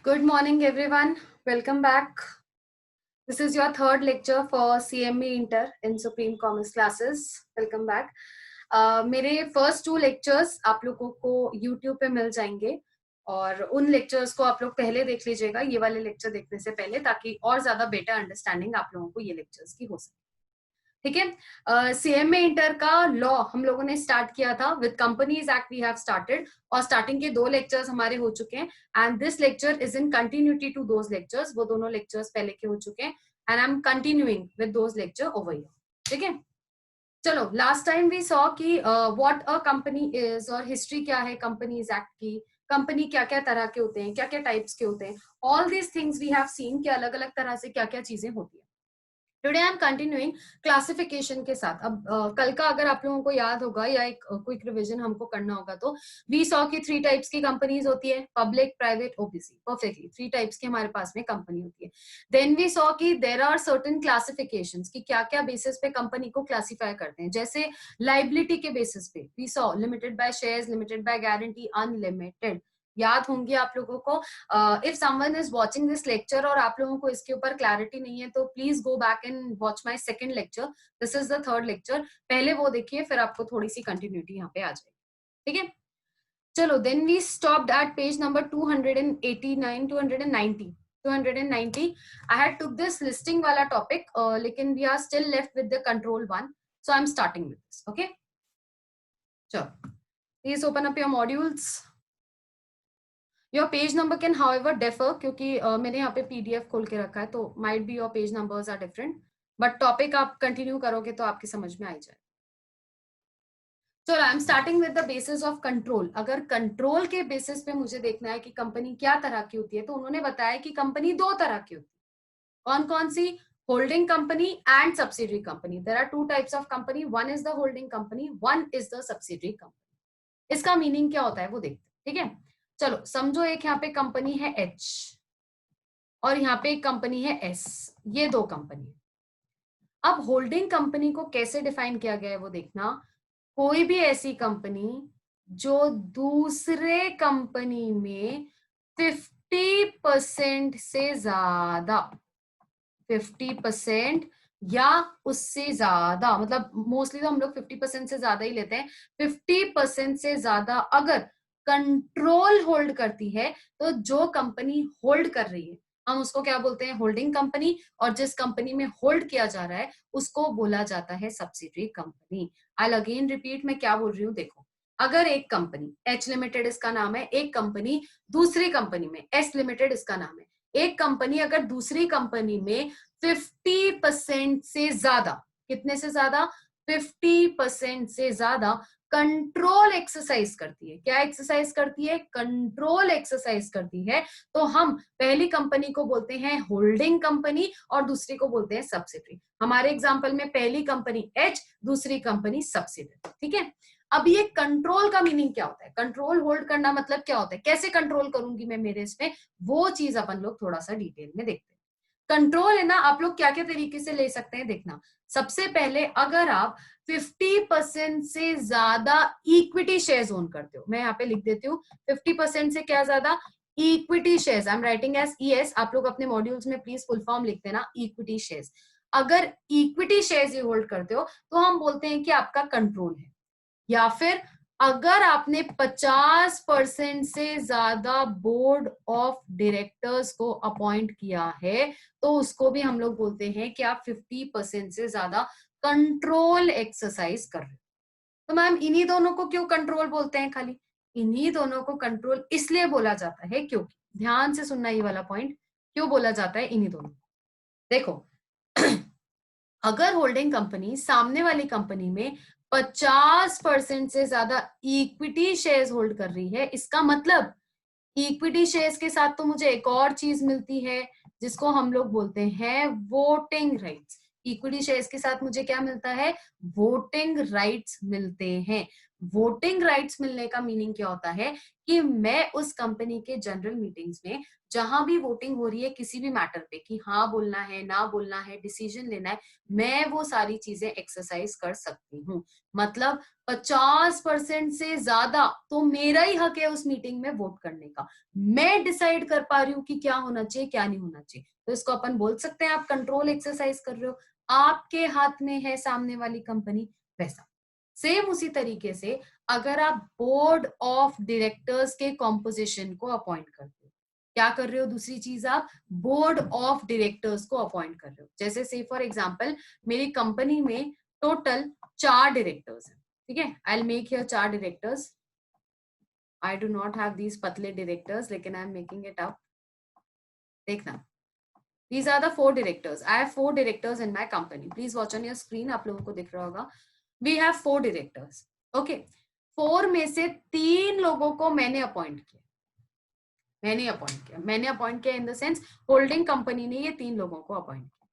Good morning, everyone. Welcome back. This is your third lecture for CME Inter in Supreme Commerce classes. Welcome back. मेरे first 2 lectures आप लोगों को YouTube पे मिल जाएंगे और उन लेक्चर्स को आप लोग पहले देख लीजिएगा ये वाले लेक्चर देखने से पहले, ताकि और ज्यादा बेटर अंडरस्टैंडिंग आप लोगों को ये लेक्चर्स की हो सके। ठीक है। सीएमए इंटर का लॉ हम लोगों ने स्टार्ट किया था with companies act we have started, और स्टार्टिंग के 2 लेक्चर्स हमारे हो चुके हैं and this lecture is in continuity to those lectures. वो दोनों लेक्चर्स पहले के हो चुके हैं and I am continuing with those lecture over here. ठीक है, चलो लास्ट टाइम वी सॉ कि व्हाट अ कंपनी इज और हिस्ट्री क्या है कंपनीज एक्ट की, कंपनी क्या क्या तरह के होते हैं, क्या क्या टाइप्स के होते हैं, all these things we have seen कि अलग अलग तरह से क्या क्या चीजें होती है। Today I am continuing classification के साथ। अब कल का अगर आप लोगों को याद होगा या एक क्विक रिवीजन हमको करना होगा तो वी सॉ कि 3 टाइप्स की कंपनीज होती है, public, private, OBC. Perfectly 3 types की हमारे पास में कंपनी होती है। देन वी सॉ कि देयर आर सर्टेन क्लासिफिकेशंस कि क्या क्या बेसिस पे कंपनी को क्लासिफाई करते हैं। जैसे लाइबिलिटी के बेसिस पे we saw limited by shares, limited by guarantee, unlimited. याद होंगे आप लोगों को। If someone is watching this lecture और आप लोगों को इसके ऊपर क्लैरिटी नहीं है तो please go back and watch my second lecture. This is the third lecture, पहले वो देखिए फिर आपको थोड़ी सी कंटिन्यूटी यहाँ पे आ जाएगी। ठीक है, चलो then we stopped at page number 289 290 I had took this listing वाला टॉपिक, लेकिन we are still left with the control one, so I am starting with this. Okay, चलो please open up your modules. Your page number can however differ, क्योंकि मैंने यहाँ पे PDF खोल के रखा है तो might be your page numbers are different, but topic आप कंटिन्यू करोगे तो आपकी समझ में आ जाए। चलो I am starting with the basis of control. अगर कंट्रोल के बेसिस पे मुझे देखना है कि कंपनी क्या तरह की होती है तो उन्होंने बताया कि कंपनी 2 तरह की होती है। कौन कौन सी? Holding company and subsidiary company. There are 2 types of company, one is the holding company, one is the subsidiary company. इसका मीनिंग क्या होता है वो देखते हैं। ठीक है, चलो समझो एक यहाँ पे कंपनी है एच और यहाँ पे एक कंपनी है एस, ये 2 कंपनी। अब होल्डिंग कंपनी को कैसे डिफाइन किया गया है वो देखना। कोई भी ऐसी कंपनी जो दूसरे कंपनी में 50% से ज्यादा, 50% या उससे ज्यादा, मतलब मोस्टली तो हम लोग 50% से ज्यादा ही लेते हैं, 50% से ज्यादा अगर कंट्रोल होल्ड करती है तो जो कंपनी होल्ड कर रही है हम उसको क्या बोलते हैं? Holding company. और जिस कंपनी में होल्ड किया जा रहा है उसको बोला जाता है subsidiary company. I again repeat, मैं क्या बोल रही हूँ देखो। अगर एक कंपनी एच लिमिटेड इसका नाम है, एक कंपनी दूसरी कंपनी में एस लिमिटेड इसका नाम है, एक कंपनी अगर दूसरी कंपनी में 50% से ज्यादा, कितने से ज्यादा? 50% से ज्यादा कंट्रोल एक्सरसाइज करती है। क्या एक्सरसाइज करती है? कंट्रोल एक्सरसाइज करती है। तो हम पहली कंपनी को बोलते हैं होल्डिंग कंपनी और दूसरी को बोलते हैं सब्सिडरी। हमारे एग्जांपल में पहली कंपनी एच, दूसरी कंपनी सब्सिडरी। ठीक है, अब ये कंट्रोल का मीनिंग क्या होता है? कंट्रोल होल्ड करना मतलब क्या होता है? कैसे कंट्रोल करूंगी मैं मेरे इसमें, वो चीज अपन लोग थोड़ा सा डिटेल में देखते हैं। कंट्रोल है ना, आप लोग क्या क्या तरीके से ले सकते हैं देखना। सबसे पहले अगर आप 50% से ज्यादा इक्विटी शेयर्स ओन करते हो, मैं यहाँ पे लिख देती हूँ 50% से क्या ज्यादा? Equity shares. I am writing as ES, आप लोग अपने मॉड्यूल्स में प्लीज फुल फॉर्म लिख देना, इक्विटी शेयर्स। अगर इक्विटी शेयर्स ये होल्ड करते हो तो हम बोलते हैं कि आपका कंट्रोल है। या फिर अगर आपने 50% से ज्यादा बोर्ड ऑफ डायरेक्टर्स को अपॉइंट किया है तो उसको भी हम लोग बोलते हैं कि आप 50% से ज्यादा कंट्रोल एक्सरसाइज कर रहे हो। तो मैम इन्हीं दोनों को क्यों कंट्रोल बोलते हैं? खाली इन्हीं दोनों को कंट्रोल इसलिए बोला जाता है क्योंकि, ध्यान से सुनना ये वाला पॉइंट, क्यों बोला जाता है इन्हीं दोनों को। देखो अगर होल्डिंग कंपनी सामने वाली कंपनी में 50% से ज्यादा इक्विटी शेयर्स होल्ड कर रही है, इसका मतलब इक्विटी शेयर्स के साथ तो मुझे एक और चीज मिलती है जिसको हम लोग बोलते हैं वोटिंग राइट्स। इक्विटी शेयर्स के साथ मुझे क्या मिलता है? वोटिंग राइट्स मिलते हैं। वोटिंग राइट्स मिलने का मीनिंग क्या होता है कि मैं उस कंपनी के जनरल मीटिंग्स में जहां भी वोटिंग हो रही है किसी भी मैटर पे कि हाँ बोलना है, ना बोलना है, डिसीजन लेना है, मैं वो सारी चीजें एक्सरसाइज कर सकती हूँ। मतलब 50% से ज्यादा तो मेरा ही हक है उस मीटिंग में वोट करने का। मैं डिसाइड कर पा रही हूँ कि क्या होना चाहिए, क्या नहीं होना चाहिए। तो इसको अपन बोल सकते हैं आप कंट्रोल एक्सरसाइज कर रहे हो। आपके हाथ में है सामने वाली कंपनी। वैसा सेम उसी तरीके से अगर आप बोर्ड ऑफ डायरेक्टर्स के कॉम्पोजिशन को अपॉइंट करते हो, क्या कर रहे हो? दूसरी चीज, आप बोर्ड ऑफ डायरेक्टर्स को अपॉइंट कर रहे हो। जैसे से फॉर एग्जांपल मेरी कंपनी में टोटल 4 डायरेक्टर्स हैं, ठीक है। I will make here 4 directors. I do not have these पतले डायरेक्टर्स, लेकिन I am making it up. देखना, these are the 4 directors. I have 4 directors in my company. Please watch on your screen. आप लोगों को दिख रहा होगा। We have 4 directors. Okay. 4 में से 3 लोगों को मैंने अपॉइंट किया। मैंने अपॉइंट किया in the sense holding company ने ये 3 लोगों को अपॉइंट किया,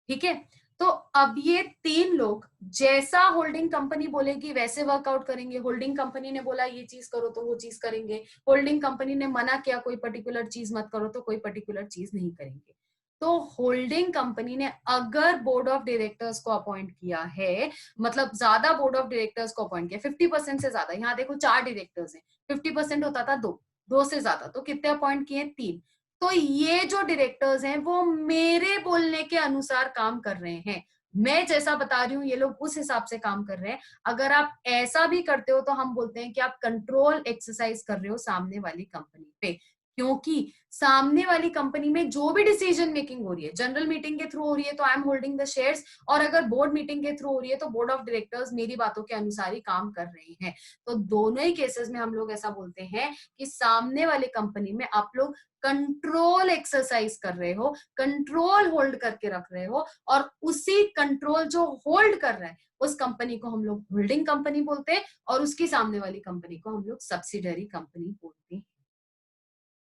ठीक है। तो अब ये 3 लोग जैसा होल्डिंग कंपनी बोलेगी वैसे वर्कआउट करेंगे। होल्डिंग कंपनी ने बोला ये चीज करो तो वो चीज करेंगे। होल्डिंग कंपनी ने मना किया कोई पर्टिकुलर चीज मत करो तो कोई पर्टिकुलर चीज नहीं करेंगे। तो होल्डिंग कंपनी ने अगर बोर्ड ऑफ डायरेक्टर्स को अपॉइंट किया है, मतलब ज्यादा बोर्ड ऑफ डायरेक्टर्स को अपॉइंट किया 50% से ज्यादा, यहाँ देखो 4 डायरेक्टर्स हैं, 50% होता था 2 से ज्यादा, तो कितने अपॉइंट किए? 3। तो ये जो डायरेक्टर्स हैं वो मेरे बोलने के अनुसार काम कर रहे हैं। मैं जैसा बता रही हूँ ये लोग उस हिसाब से काम कर रहे हैं। अगर आप ऐसा भी करते हो तो हम बोलते हैं कि आप कंट्रोल एक्सरसाइज कर रहे हो सामने वाली कंपनी पे, क्योंकि सामने वाली कंपनी में जो भी डिसीजन मेकिंग हो रही है जनरल मीटिंग के थ्रू हो रही है तो I am holding the shares, और अगर बोर्ड मीटिंग के थ्रू हो रही है तो बोर्ड ऑफ डायरेक्टर्स मेरी बातों के अनुसार ही काम कर रहे हैं। तो दोनों ही केसेस में हम लोग ऐसा बोलते हैं कि सामने वाले कंपनी में आप लोग कंट्रोल एक्सरसाइज कर रहे हो, कंट्रोल होल्ड करके रख रहे हो, और उसी कंट्रोल जो होल्ड कर रहा है उस कंपनी को हम लोग होल्डिंग कंपनी बोलते हैं, और उसकी सामने वाली कंपनी को हम लोग सब्सिडरी कंपनी बोलते हैं।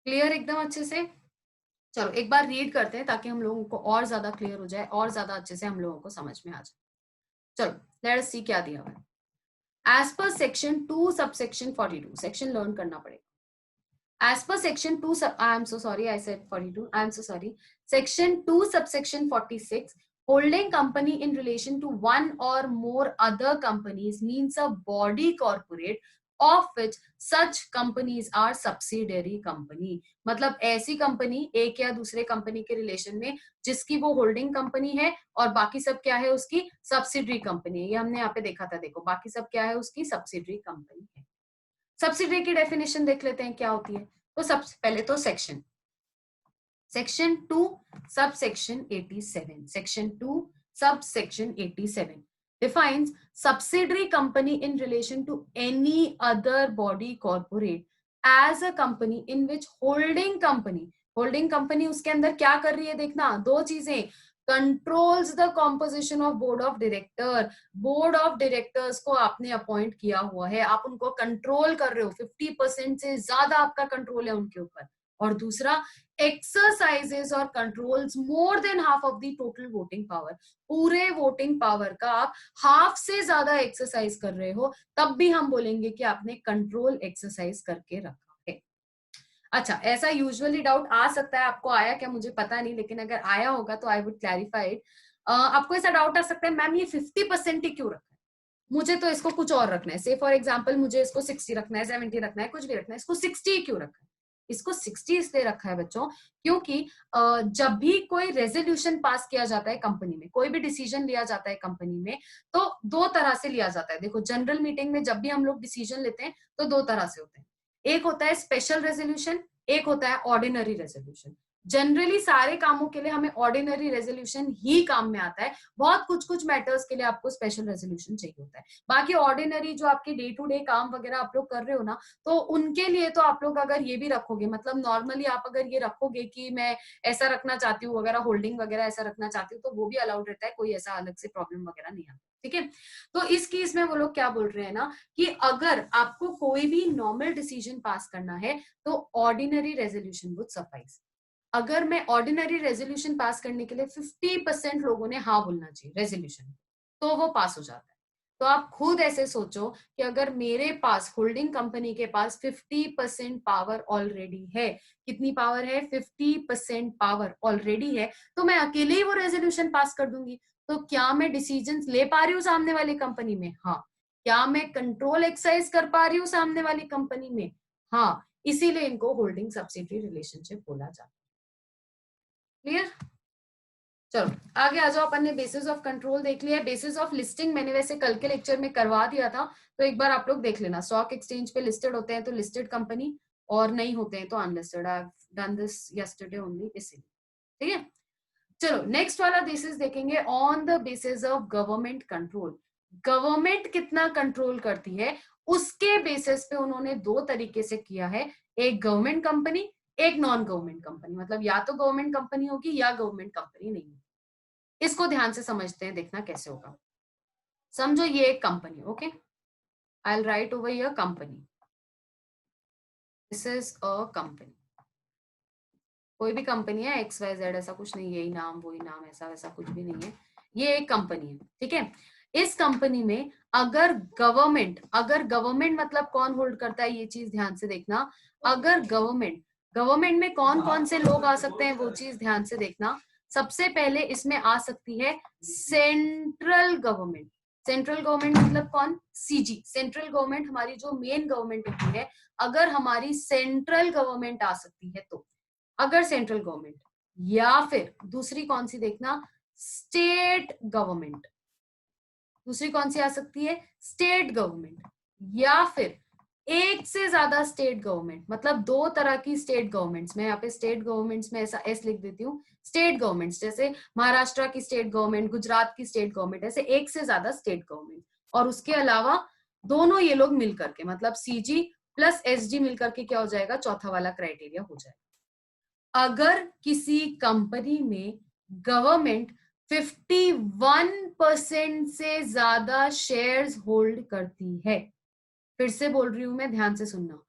क्लियर एकदम अच्छे से? चलो एक बार रीड करते हैं ताकि हम लोगों को और ज्यादा क्लियर हो जाए और ज्यादा अच्छे से हम लोगों को समझ में आ जाए। चलो लेट अस सी क्या दिया हुआ है। As per section 2 subsection 42, section learn करना पड़ेगा। As per section 2, I am so sorry, I said 42. I am so sorry. Section 2, subsection 46, holding company in relation to one or more other companies means a body corporate of which such companies are subsidiary company. मतलब ऐसी company एक या दूसरे company के relation में जिसकी वो holding company है और बाकी सब क्या है? उसकी सब्सिडरी कंपनी है। ये हमने यहाँ पे देखा था, देखो बाकी सब क्या है? उसकी सब्सिडरी कंपनी है। सब्सिडरी की डेफिनेशन देख लेते हैं क्या होती है। तो सबसे पहले तो section 2 subsection 87, section 2 subsection 87 defines subsidiary company in relation to any other body corporate as a company in which holding company उसके अंदर क्या कर रही है? देखना दो चीजें, controls the composition of board of director. Board of directors को आपने अपॉइंट किया हुआ है, आप उनको कंट्रोल कर रहे हो, 50% से ज्यादा आपका कंट्रोल है उनके ऊपर। और दूसरा, एक्सरसाइजेस और controls more than half of the total voting power. पूरे वोटिंग पावर का आप हाफ से ज्यादा एक्सरसाइज कर रहे हो, तब भी हम बोलेंगे कि आपने कंट्रोल एक्सरसाइज करके रखा है। अच्छा, ऐसा यूजुअली डाउट आ सकता है, आपको आया क्या मुझे पता नहीं, लेकिन अगर आया होगा तो आई वुड क्लैरिफाई इट। आपको ऐसा डाउट आ सकता है मैम ये 50% ही क्यों रखा है, मुझे तो इसको कुछ और रखना है। से फॉर एग्जाम्पल मुझे इसको 60 रखना है, 70 रखना है, कुछ भी रखना है, इसको 60 क्यों रखा है? इसको 60 इसलिए रखा है बच्चों क्योंकि जब भी कोई रेजोल्यूशन पास किया जाता है कंपनी में, कोई भी डिसीजन लिया जाता है कंपनी में, तो 2 तरह से लिया जाता है। देखो जनरल मीटिंग में जब भी हम लोग डिसीजन लेते हैं तो 2 तरह से होते हैं। एक होता है स्पेशल रेजोल्यूशन, एक होता है ऑर्डिनरी रेजोल्यूशन। जनरली सारे कामों के लिए हमें ऑर्डिनरी रेजोल्यूशन ही काम में आता है, बहुत कुछ मैटर्स के लिए आपको स्पेशल रेजोल्यूशन चाहिए होता है। बाकी ऑर्डिनरी जो आपके डे टू डे काम वगैरह आप लोग कर रहे हो ना, तो उनके लिए तो आप लोग अगर ये भी रखोगे, मतलब नॉर्मली आप अगर ये रखोगे कि मैं ऐसा रखना चाहती हूँ वगैरह, होल्डिंग वगैरह ऐसा रखना चाहती हूँ, तो वो भी अलाउड रहता है, कोई ऐसा अलग से प्रॉब्लम वगैरह नहीं आता, ठीक है। तो इस केस में वो लोग क्या बोल रहे हैं ना कि अगर आपको कोई भी नॉर्मल डिसीजन पास करना है तो ऑर्डिनरी रेजोल्यूशन वुड सफाइस। अगर मैं ऑर्डिनरी रेजोल्यूशन पास करने के लिए 50% लोगों ने हाँ बोलना चाहिए रेजोल्यूशन, तो वो पास हो जाता है। तो आप खुद ऐसे सोचो कि अगर मेरे पास होल्डिंग कंपनी के पास 50% पावर ऑलरेडी है, कितनी पावर है, 50% पावर ऑलरेडी है, तो मैं अकेले ही वो रेजोल्यूशन पास कर दूंगी। तो क्या मैं डिसीजंस ले पा रही हूँ सामने वाली कंपनी में? हाँ। क्या मैं कंट्रोल एक्सरसाइज कर पा रही हूँ सामने वाली कंपनी में? हाँ। इसीलिए इनको होल्डिंग सब्सिडियरी रिलेशनशिप बोला जाता है। क्लियर? चलो आगे आ जाओ। अपन ने बेसिस ऑफ कंट्रोल देख लिया। बेसिस ऑफ लिस्टिंग मैंने वैसे कल के लेक्चर में करवा दिया था, तो एक बार आप लोग देख लेना। स्टॉक एक्सचेंज पे लिस्टेड होते हैं तो लिस्टेड कंपनी, और नहीं होते हैं तो unlisted. I have done this yesterday only, इसीलिए। ठीक है, चलो नेक्स्ट वाला बेसिस देखेंगे, on the basis of government control. Government कितना कंट्रोल करती है उसके बेसिस पे उन्होंने दो तरीके से किया है, एक गवर्नमेंट कंपनी, एक नॉन गवर्नमेंट कंपनी। मतलब या तो गवर्नमेंट कंपनी होगी या गवर्नमेंट कंपनी नहीं होगी। इसको ध्यान से समझते हैं, देखना कैसे होगा। समझो ये एक company, okay, I will write over here company, this is a company. कोई भी कंपनी है, एक्स वाई जेड, ऐसा कुछ नहीं, यही नाम वही नाम, ऐसा वैसा कुछ भी नहीं है, ये एक कंपनी है। ठीक है, इस कंपनी में अगर गवर्नमेंट मतलब कौन होल्ड करता है, ये चीज ध्यान से देखना। अगर गवर्नमेंट में कौन कौन से लोग आ सकते हैं वो चीज ध्यान से देखना। सबसे पहले इसमें आ सकती है सेंट्रल गवर्नमेंट। सेंट्रल गवर्नमेंट मतलब कौन? सीजी, सेंट्रल गवर्नमेंट, हमारी जो मेन गवर्नमेंट होती है। अगर हमारी सेंट्रल गवर्नमेंट आ सकती है तो, अगर सेंट्रल गवर्नमेंट, या फिर दूसरी कौन सी देखना, स्टेट गवर्नमेंट। दूसरी कौन सी आ सकती है? स्टेट गवर्नमेंट, या फिर एक से ज्यादा स्टेट गवर्नमेंट। मतलब दो तरह की स्टेट गवर्नमेंट्स, मैं यहाँ पे स्टेट गवर्नमेंट्स में ऐसा एस लिख देती हूँ। स्टेट गवर्नमेंट्स जैसे महाराष्ट्र की स्टेट गवर्नमेंट, गुजरात की स्टेट गवर्नमेंट, ऐसे एक से ज्यादा स्टेट गवर्नमेंट। और उसके अलावा दोनों ये लोग मिलकर के, मतलब सीजी प्लस एसजी मिलकर के क्या हो जाएगा, चौथा वाला क्राइटेरिया हो जाएगा। अगर किसी कंपनी में गवर्नमेंट 51% से ज्यादा शेयर्स होल्ड करती है, फिर से बोल रही हूं मैं, ध्यान से सुनना।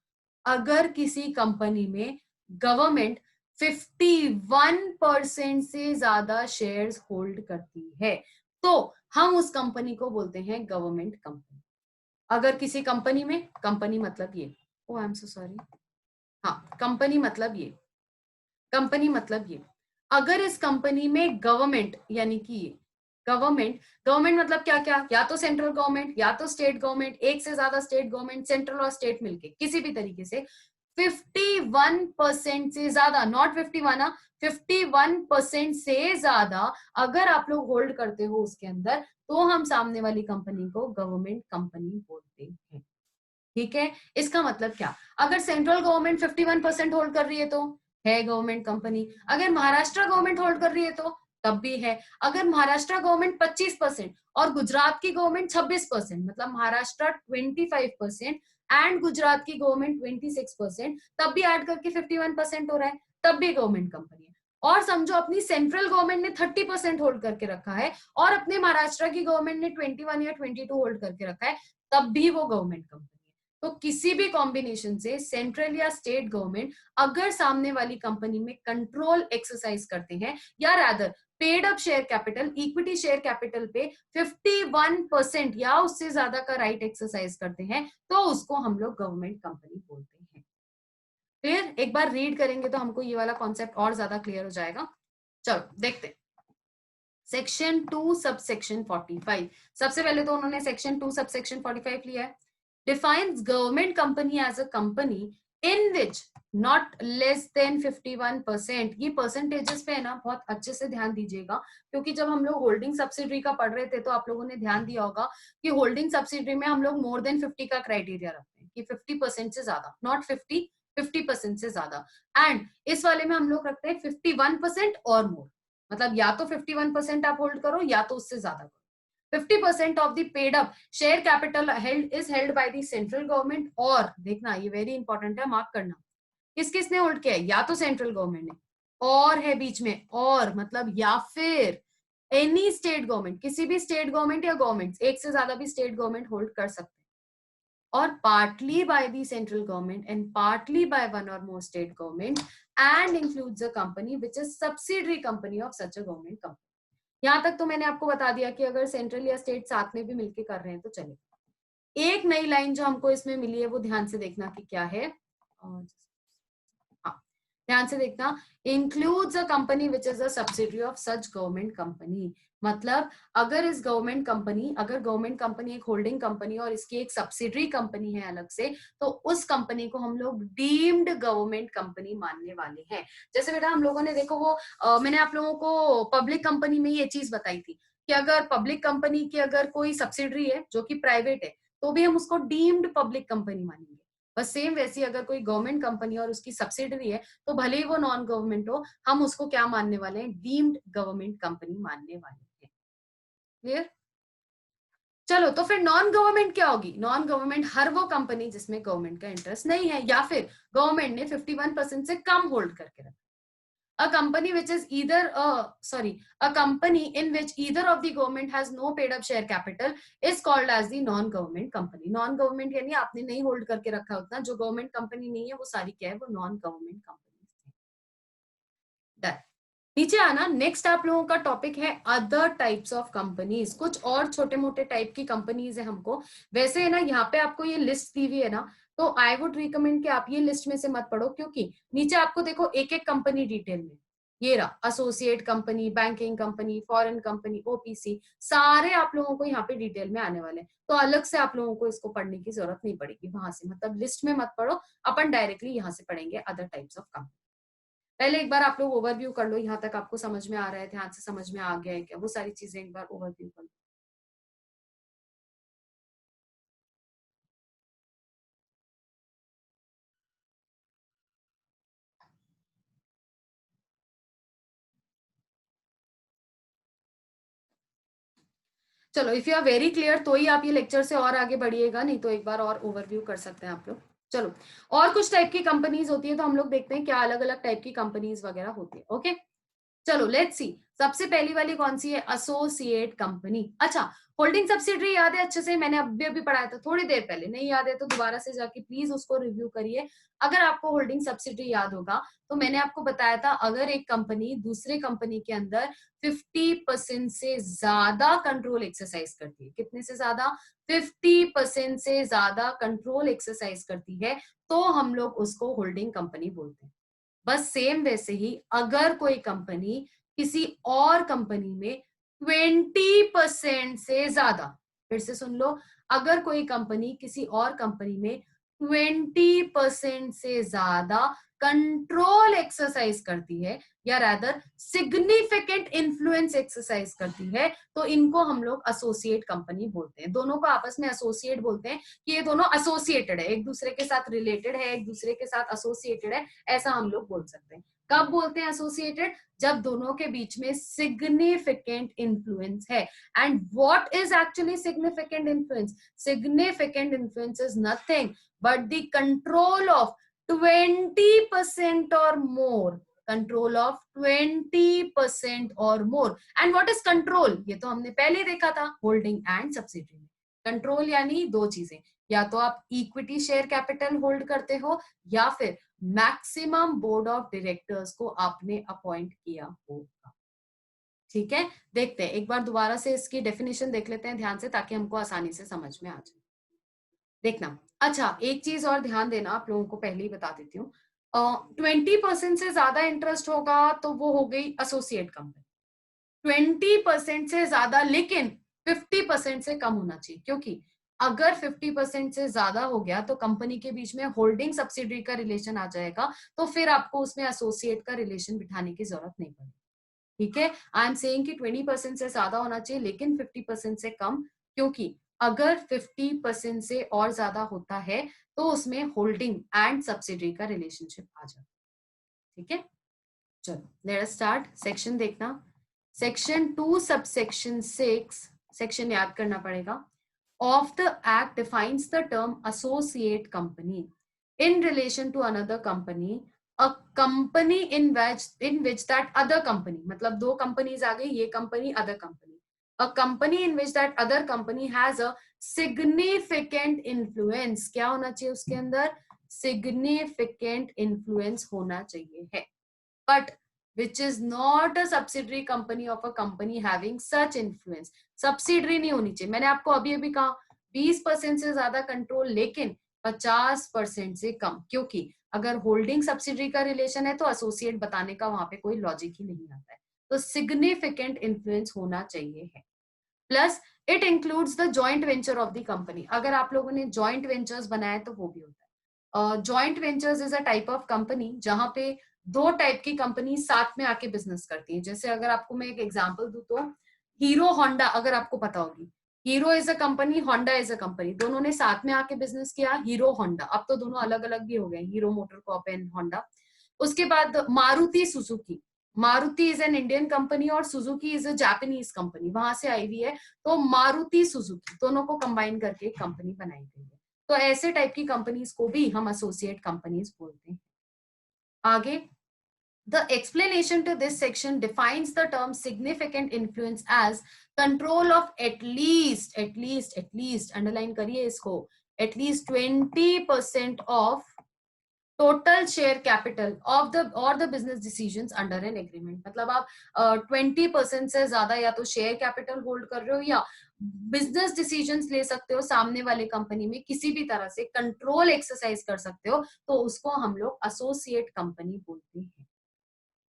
अगर किसी कंपनी में गवर्नमेंट 51% से ज्यादा शेयर्स होल्ड करती है तो हम उस कंपनी को बोलते हैं गवर्नमेंट कंपनी। अगर किसी कंपनी में, कंपनी मतलब ये, ओ आई एम सो सॉरी, हाँ कंपनी मतलब ये, कंपनी मतलब ये, अगर इस कंपनी में गवर्नमेंट, यानी कि ये गवर्नमेंट, गवर्नमेंट मतलब क्या क्या, या तो सेंट्रल गवर्नमेंट या तो स्टेट गवर्नमेंट, एक से ज्यादा स्टेट गवर्नमेंट, सेंट्रल और स्टेट मिलके किसी भी तरीके से 51% से ज्यादा, नॉट 51, 51% से ज्यादा अगर आप लोग होल्ड करते हो उसके अंदर, तो हम सामने वाली कंपनी को गवर्नमेंट कंपनी बोलते हैं। ठीक है, इसका मतलब क्या, अगर सेंट्रल गवर्नमेंट 51% होल्ड कर रही है तो है गवर्नमेंट कंपनी। अगर महाराष्ट्र गवर्नमेंट होल्ड कर रही है तो तब भी है। अगर महाराष्ट्र गवर्नमेंट 25% और गुजरात की गवर्नमेंट 26%, मतलब महाराष्ट्र 25% एंड गुजरात की गवर्नमेंट 26%, तब भी ऐड करके 51% हो रहा है, तब भी गवर्नमेंट कंपनी है। और समझो अपनी सेंट्रल गवर्नमेंट ने 30% होल्ड करके रखा है और अपने महाराष्ट्र की गवर्नमेंट ने 21 या 22 होल्ड करके रखा है, तब भी वो गवर्नमेंट कंपनी है। तो किसी भी कॉम्बिनेशन से सेंट्रल या स्टेट गवर्नमेंट अगर सामने वाली कंपनी में कंट्रोल एक्सरसाइज करते हैं, या rather paid up share capital, equity share capital पे 51% या उससे ज्यादा का राइट एक्सरसाइज करते हैं, तो उसको हम लोग गवर्नमेंट कंपनी बोलते हैं। फिर एक बार रीड करेंगे तो हमको ये वाला कॉन्सेप्ट और ज्यादा क्लियर हो जाएगा। चलो देखते हैं। सेक्शन 2 सबसेक्शन 45, सबसे पहले तो उन्होंने सेक्शन 2 सबसेक्शन 45 लिया है। Defines government company as a company in which not less than 51%, ये परसेंटेजेस पे है ना, बहुत अच्छे से ध्यान दीजिएगा, क्योंकि जब हम लोग होल्डिंग सब्सिडरी का पढ़ रहे थे तो आप लोगों ने ध्यान दिया होगा कि होल्डिंग सब्सिडरी में हम लोग मोर देन 50 का क्राइटेरिया रखते हैं कि 50% से ज्यादा, नॉट 50% से ज्यादा। एंड इस वाले में हम लोग रखते हैं 51% और मोर, मतलब या तो 51% आप होल्ड करो या तो उससे ज्यादा करो। 50% of the paid up share capital is held by the central government, और देखना ये वेरी इंपॉर्टेंट है, मार्क करना, किस किसने होल्ड किया है, या तो सेंट्रल गवर्नमेंट ने, और है बीच में, और मतलब या फिर एनी स्टेट गवर्नमेंट, किसी भी स्टेट गवर्नमेंट या गवर्नमेंट, एक से ज्यादा भी स्टेट गवर्नमेंट होल्ड कर सकते हैं, और partly by the central government and partly by one or more state government and includes a company which is subsidiary company of such a government company. यहाँ तक तो मैंने आपको बता दिया कि अगर सेंट्रल या स्टेट साथ में भी मिलके कर रहे हैं तो चलेगा। एक नई लाइन जो हमको इसमें मिली है वो ध्यान से देखना कि क्या है। हाँ, ध्यान से देखना, includes a company which is a subsidiary of such government company. मतलब अगर इस गवर्नमेंट कंपनी, अगर गवर्नमेंट कंपनी एक होल्डिंग कंपनी और इसकी एक सब्सिडरी कंपनी है अलग से, तो उस कंपनी को हम लोग डीम्ड गवर्नमेंट कंपनी मानने वाले हैं। जैसे बेटा हम लोगों ने देखो वो मैंने आप लोगों को पब्लिक कंपनी में ये चीज बताई थी कि अगर पब्लिक कंपनी की अगर कोई सब्सिडरी है जो कि प्राइवेट है तो भी हम उसको डीम्ड पब्लिक कंपनी मानेंगे। बस सेम वैसी अगर कोई गवर्नमेंट कंपनी और उसकी सब्सिडरी है तो भले ही वो नॉन गवर्नमेंट हो, हम उसको क्या मानने वाले हैं, डीम्ड गवर्नमेंट कंपनी मानने वाले हैं। क्लियर? चलो, तो फिर नॉन गवर्नमेंट क्या होगी? नॉन गवर्नमेंट हर वो कंपनी जिसमें गवर्नमेंट का इंटरेस्ट नहीं है या फिर गवर्नमेंट ने 51% से कम होल्ड करके रखा। A company which is either a company in which either of the government has no paid up share capital is called as the non government company. Non government यानी आपने नहीं होल्ड करके रखा उतना, जो गवर्नमेंट कंपनी नहीं है वो सारी क्या है, वो नॉन गवर्नमेंट कंपनी। डन। नीचे आना, नेक्स्ट आप लोगों का टॉपिक है अदर टाइप्स ऑफ कंपनीज। कुछ और छोटे मोटे टाइप की कंपनीज है हमको। वैसे है ना, यहाँ पे आपको ये लिस्ट दी हुई है ना, तो आई वुड रिकमेंड कि आप ये लिस्ट में से मत पढ़ो, क्योंकि नीचे आपको देखो एक एक कंपनी डिटेल में, ये रहा associate company, banking company, foreign company, OPC, सारे आप लोगों को यहाँ पे डिटेल में आने वाले हैं। तो अलग से आप लोगों को इसको पढ़ने की जरूरत नहीं पड़ेगी वहां से, मतलब लिस्ट में मत पढ़ो, अपन डायरेक्टली यहाँ से पढ़ेंगे अदर टाइप्स ऑफ कंपनी। पहले एक बार आप लोग ओवरव्यू कर लो, यहाँ तक आपको समझ में आ रहा है, ध्यान से समझ में आ गया है क्या, वो सारी चीजें एक बार ओवरव्यू कर लो। चलो, if you are very clear तो ही आप ये लेक्चर से और आगे बढ़िएगा, नहीं तो एक बार और ओवरव्यू कर सकते हैं आप लोग। चलो, और कुछ टाइप की कंपनीज होती है तो हम लोग देखते हैं क्या अलग अलग टाइप की कंपनीज वगैरह होती है। ओके, चलो लेट्स सी। सबसे पहली वाली कौन सी है? Associate company. अच्छा, होल्डिंग सब्सिडरी याद है अच्छे से? मैंने अभी अभी पढ़ाया था थोड़ी देर पहले, नहीं याद है तो दोबारा से जाके प्लीज उसको रिव्यू करिए। अगर आपको होल्डिंग सब्सिडरी याद होगा तो मैंने आपको बताया था, अगर एक कंपनी दूसरे कंपनी के अंदर 50% से ज्यादा कंट्रोल एक्सरसाइज करती है, कितने से ज्यादा? 50% से ज्यादा कंट्रोल एक्सरसाइज करती है, तो हम लोग उसको होल्डिंग कंपनी बोलते हैं। बस सेम वैसे ही अगर कोई कंपनी किसी और कंपनी में 20% से ज्यादा, फिर से सुन लो, अगर कोई कंपनी किसी और कंपनी में 20% से ज्यादा कंट्रोल एक्सरसाइज करती है, या रादर सिग्निफिकेंट इन्फ्लुएंस एक्सरसाइज करती है, तो इनको हम लोग एसोसिएट कंपनी बोलते हैं। दोनों को आपस में एसोसिएट बोलते हैं कि ये दोनों एसोसिएटेड है, एक दूसरे के साथ रिलेटेड है, एक दूसरे के साथ एसोसिएटेड है, ऐसा हम लोग बोल सकते हैं। कब बोलते हैं एसोसिएटेड? जब दोनों के बीच में सिग्निफिकेंट इन्फ्लुएंस है। And what is actually significant influence? Significant influence is nothing but the control of 20% or more, control of 20% or more. And what is control? ये तो हमने पहले देखा था होल्डिंग एंड सब्सिडरी में। कंट्रोल यानी दो चीजें, या तो आप इक्विटी शेयर कैपिटल होल्ड करते हो, या फिर मैक्सिमम बोर्ड ऑफ डायरेक्टर्स को आपने अपॉइंट किया होगा। ठीक है, देखते हैं एक बार दोबारा से इसकी डेफिनेशन देख लेते हैं ध्यान से, ताकि हमको आसानी से समझ में आ जाए। देखना, अच्छा एक चीज और ध्यान देना, आप लोगों को पहले ही बता देती हूँ, 20% से ज्यादा इंटरेस्ट होगा तो वो हो गई एसोसिएट कंपनी। 20% से ज्यादा, लेकिन 50% से कम होना चाहिए, क्योंकि अगर 50% से ज्यादा हो गया तो कंपनी के बीच में होल्डिंग सब्सिडरी का रिलेशन आ जाएगा, तो फिर आपको उसमें एसोसिएट का रिलेशन बिठाने की जरूरत नहीं पड़ेगी। ठीक है, आई एम सेइंग कि 20% से ज्यादा होना चाहिए लेकिन 50% से कम, क्योंकि अगर 50% से और ज्यादा होता है तो उसमें होल्डिंग एंड सब्सिडरी का रिलेशनशिप आ जाता है। ठीक है, चलो लेट अस स्टार्ट। सेक्शन देखना, सेक्शन 2 सबसेक्शन 6, सेक्शन याद करना पड़ेगा, of the act defines the term associate company in relation to another company, a company in which that other company, मतलब दो कंपनीज आ गई, ये company other company, a company in which that other company has a significant influence, क्या होना चाहिए उसके अंदर? significant influence होना चाहिए है, but which is not a subsidiary company of a company having such influence. Subsidiary नहीं होनी चाहिए. मैंने आपको अभी अभी कहा 20% से ज्यादा कंट्रोल, लेकिन 50% से कम, क्योंकि अगर होल्डिंग सब्सिडरी का रिलेशन है तो एसोसिएट बताने का वहां पे कोई लॉजिक ही नहीं आता है. तो सिग्निफिकेंट इन्फ्लुएंस होना चाहिए है. Plus it includes the joint venture of the company. अगर आप लोगों ने जॉइंट वेंचर्स बनाया तो वो भी होता है. Joint ventures is a type of company जहां पे दो टाइप की कंपनी साथ में आके बिजनेस करती है. जैसे अगर आपको मैं एक एग्जांपल दूं तो हीरो होंडा, अगर आपको पता होगी, hero is a company, Honda is a company, दोनों ने साथ में आके बिजनेस किया, हीरो होंडा. अब तो दोनों अलग अलग भी हो गए, Hero Motor Corp and Honda. उसके बाद Maruti Suzuki. Maruti is an Indian company और Suzuki is a Japanese company, वहां से आई हुई है. तो मारुति सुजुकी दोनों को कंबाइन करके एक कंपनी बनाई गई है. तो ऐसे टाइप की कंपनीज को भी हम एसोसिएट कंपनीज बोलते हैं. आगे, the explanation to this section defines the term significant influence as control of at least, underline करिए इसको, at least 20% of total share capital of the or the business decisions under an agreement. मतलब आप 20% से ज्यादा या तो share capital hold कर रहे हो या बिजनेस डिसीजंस ले सकते हो सामने वाले कंपनी में, किसी भी तरह से कंट्रोल एक्सरसाइज कर सकते हो, तो उसको हम लोग एसोसिएट कंपनी बोलते हैं.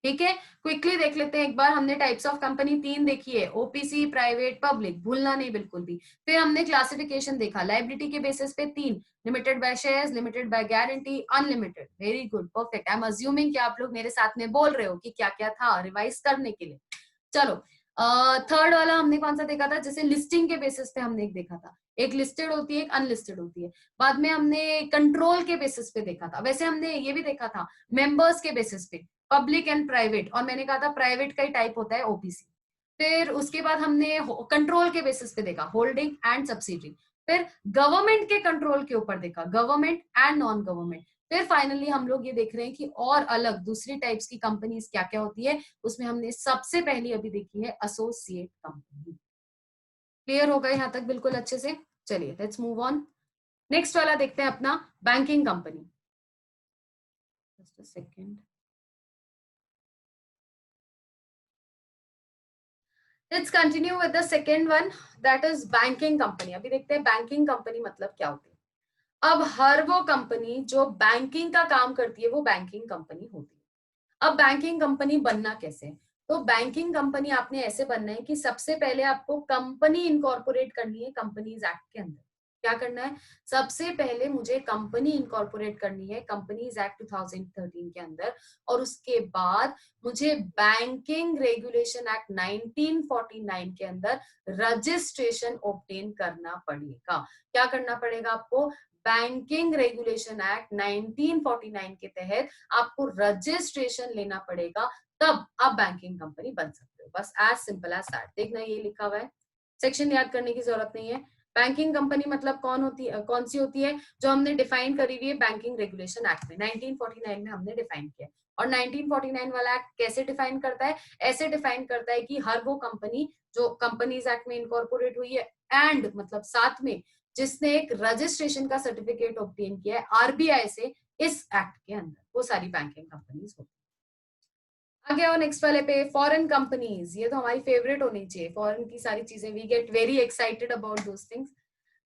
ठीक है, क्विकली देख लेते हैं एक बार. हमने टाइप्स ऑफ कंपनी 3 देखी है, ओपीसी, प्राइवेट, पब्लिक, भूलना नहीं बिल्कुल भी. फिर हमने क्लासिफिकेशन देखा, लाइबिलिटी के बेसिस पे 3, limited by shares, limited by guarantee, unlimited. Very good, perfect. I am assuming कि आप लोग मेरे साथ में बोल रहे हो कि क्या क्या था रिवाइज करने के लिए. चलो, थर्ड वाला हमने कौन सा देखा था, जैसे लिस्टिंग के बेसिस पे हमने एक देखा था, एक लिस्टेड होती है, एक अनलिस्टेड होती है. बाद में हमने कंट्रोल के बेसिस पे देखा था. वैसे हमने ये भी देखा था मेंबर्स के बेसिस पे, पब्लिक एंड प्राइवेट, और मैंने कहा था प्राइवेट का ही टाइप होता है ओपीसी. फिर उसके बाद हमने कंट्रोल के बेसिस पे देखा होल्डिंग एंड सब्सिडी. फिर गवर्नमेंट के कंट्रोल के ऊपर देखा गवर्नमेंट एंड नॉन गवर्नमेंट. फिर फाइनली हम लोग ये देख रहे हैं कि और अलग दूसरी टाइप्स की कंपनीज क्या क्या होती है. उसमें हमने सबसे पहली अभी देखी है एसोसिएट कंपनी. क्लियर होगा यहाँ तक बिल्कुल अच्छे से. चलिए लेट्स मूव ऑन. नेक्स्ट वाला देखते हैं अपना banking company. Just a second. Let's continue with the second one, that is banking company. अभी देखते हैं बैंकिंग कंपनी मतलब क्या होती है. अब हर वो कंपनी जो बैंकिंग का काम करती है वो बैंकिंग कंपनी होती है. अब बैंकिंग कंपनी बनना कैसे है, तो बैंकिंग कंपनी आपने ऐसे बनना है कि सबसे पहले आपको कंपनी इनकॉर्पोरेट करनी है कंपनीज एक्ट के अंदर. क्या करना है, सबसे पहले मुझे कंपनी इनकॉर्पोरेट करनी है कंपनीज एक्ट 2013 के अंदर, और उसके बाद मुझे बैंकिंग रेगुलेशन एक्ट 1949 के अंदर रजिस्ट्रेशन ऑब्टेन करना पड़ेगा. क्या करना पड़ेगा आपको, बैंकिंग रेगुलेशन एक्ट 1949 के तहत आपको रजिस्ट्रेशन लेना पड़ेगा, तब आप बैंकिंग कंपनी बन सकते हो. बस एज सिंपल एज दैट. देखना ये लिखा हुआ है, सेक्शन याद करने की जरूरत नहीं है. बैंकिंग कंपनी मतलब कौन सी होती है, जो हमने डिफाइन करी हुई है बैंकिंग रेगुलेशन एक्ट में 1949 में हमने डिफाइन किया. और 1949 वाला एक्ट कैसे डिफाइन करता है, ऐसे डिफाइन करता है कि हर वो कंपनी जो कंपनीज एक्ट में इनकॉर्पोरेट हुई है एंड मतलब साथ में जिसने एक रजिस्ट्रेशन का सर्टिफिकेट ऑब्टेन किया है आरबीआई से इस एक्ट के अंदर, वो सारी बैंकिंग कंपनीज होती है. आगे आओ नेक्स्ट वाले पे, फॉरेन कंपनीज. ये तो हमारी फेवरेट होनी चाहिए, फॉरेन की सारी चीजें, we get very excited about those things.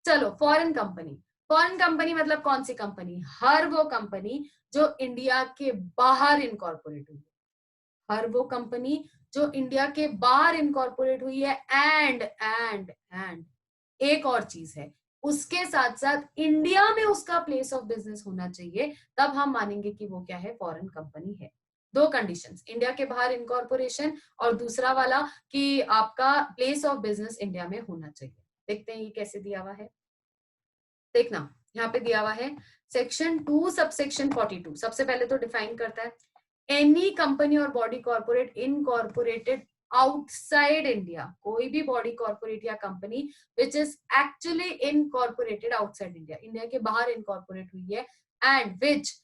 चलो, फॉरेन कंपनी. फॉरेन कंपनी मतलब कौन सी कंपनी, हर वो कंपनी जो इंडिया के बाहर इनकॉर्पोरेट हुई है, हर वो कंपनी जो इंडिया के बाहर इनकॉर्पोरेट हुई है. एंड एक और चीज है, उसके साथ साथ इंडिया में उसका प्लेस ऑफ बिजनेस होना चाहिए, तब हम मानेंगे कि वो क्या है, फॉरेन कंपनी है. दो कंडीशंस, इंडिया के बाहर इनकॉर्पोरेशन और दूसरा वाला कि आपका प्लेस ऑफ बिजनेस इंडिया में होना चाहिए. देखते हैं ये कैसे दिया हुआ है. देखना यहाँ पे दिया हुआ है सेक्शन 2 सबसेक्शन 42. सबसे पहले तो डिफाइन करता है एनी कंपनी और body corporate incorporated outside India, कोई भी बॉडी कॉर्पोरेट या company which is actually incorporated outside India, India के बाहर इनकॉर्पोरेट हुई है, and which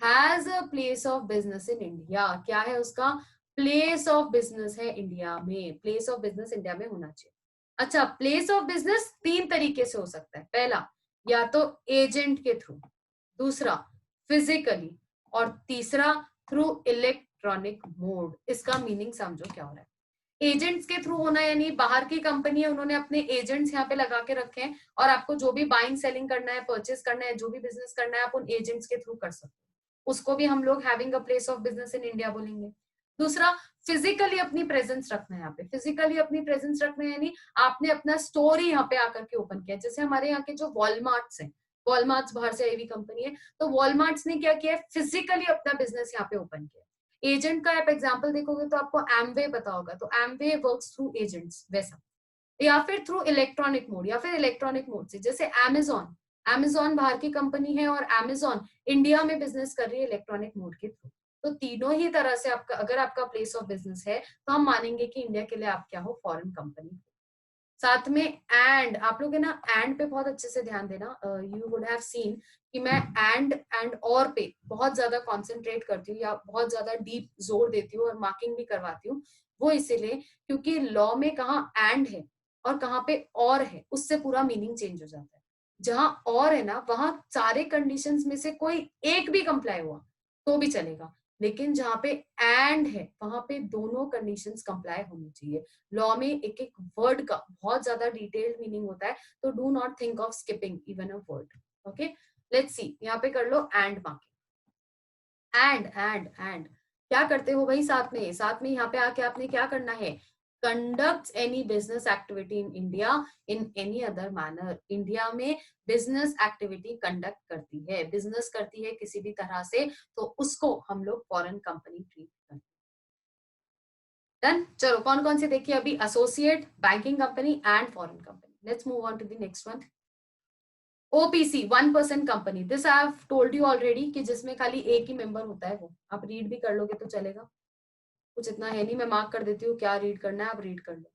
has a place of business in India. क्या है उसका, प्लेस ऑफ बिजनेस है इंडिया में, प्लेस ऑफ बिजनेस इंडिया में होना चाहिए. अच्छा, प्लेस ऑफ बिजनेस 3 तरीके से हो सकता है. पहला, या तो एजेंट के थ्रू, दूसरा फिजिकली, और तीसरा थ्रू इलेक्ट्रॉनिक इलेक्ट्रॉनिक मोड। इसका मीनिंग समझो क्या हो रहा है। एजेंट्स के थ्रू होना, यानी बाहर की कंपनी है, उन्होंने अपने एजेंट्स यहाँ पे लगा के रखे हैं और आपको जो भी बाइंग सेलिंग करना है, परचेस करना है, जो भी बिजनेस करना है, आप उन एजेंट्स के थ्रू कर सकते हो। उसको भी हम लोग having a place of business in India बोलेंगे। दूसरा, फिजिकली अपनी प्रेजेंस रखना है यहाँ पे। फिजिकली अपनी प्रेजेंस रखना है यानी आपने अपना स्टोर ही यहाँ पे आकर के ओपन किया। जैसे हमारे यहाँ के जो वॉलमार्ट्स हैं, वॉलमार्ट्स बाहर से आई हुई कंपनी है, तो वॉलमार्ट्स ने क्या किया, फिजिकली अपना बिजनेस यहाँ पे ओपन किया। एजेंट का आप एग्जांपल देखोगे तो आपको एमवे पता होगा, तो एमवे वर्क्स थ्रू एजेंट्स वैसा, या फिर थ्रू इलेक्ट्रॉनिक मोड, या फिर इलेक्ट्रॉनिक मोड से जैसे अमेजॉन। अमेजॉन बाहर की कंपनी है और अमेजॉन इंडिया में बिजनेस कर रही है इलेक्ट्रॉनिक मोड के थ्रू। तो तीनों ही तरह से आपका, अगर आपका प्लेस ऑफ बिजनेस है तो हम मानेंगे कि इंडिया के लिए आप क्या हो, फॉरेन कंपनी। साथ में एंड, आप लोग है ना एंड पे बहुत अच्छे से ध्यान देना। यू वुड हैव सीन कि मैं एंड और पे बहुत ज्यादा कॉन्सेंट्रेट करती हूँ या बहुत ज्यादा डीप जोर देती हूँ और मार्किंग भी करवाती हूँ। वो इसीलिए क्योंकि लॉ में कहाँ एंड है और कहाँ पे और है, उससे पूरा मीनिंग चेंज हो जाता है। जहां और है ना, वहां सारे कंडीशंस में से कोई एक भी कंप्लाई हुआ तो भी चलेगा, लेकिन जहां पे एंड है वहां पे दोनों कंडीशंस कंप्लाई होनी चाहिए। लॉ में एक एक वर्ड का बहुत ज्यादा डिटेल्ड मीनिंग होता है, तो do not think of skipping even a word. Okay, let's see, यहाँ पे कर लो एंड मार्किंग। एंड क्या करते हो भाई, साथ में यहाँ पे आके आपने क्या करना है, conducts any business activity in India in any other manner. India में बिजनेस एक्टिविटी कंडक्ट करती है, बिजनेस करती है किसी भी तरह से, तो उसको हम लोग फॉरेन कंपनी ट्रीट करते हैं। डन। चलो कौन कौन से देखिए अभी, associate, banking company and foreign company. Let's move on to the next one. OPC, 1% company. This I have told you already कि जिसमें खाली एक ही मेंबर होता है, वो आप रीड भी कर लोगे तो चलेगा, कुछ इतना है नहीं। मैं मार्क कर देती हूँ क्या रीड करना है, आप रीड कर लो।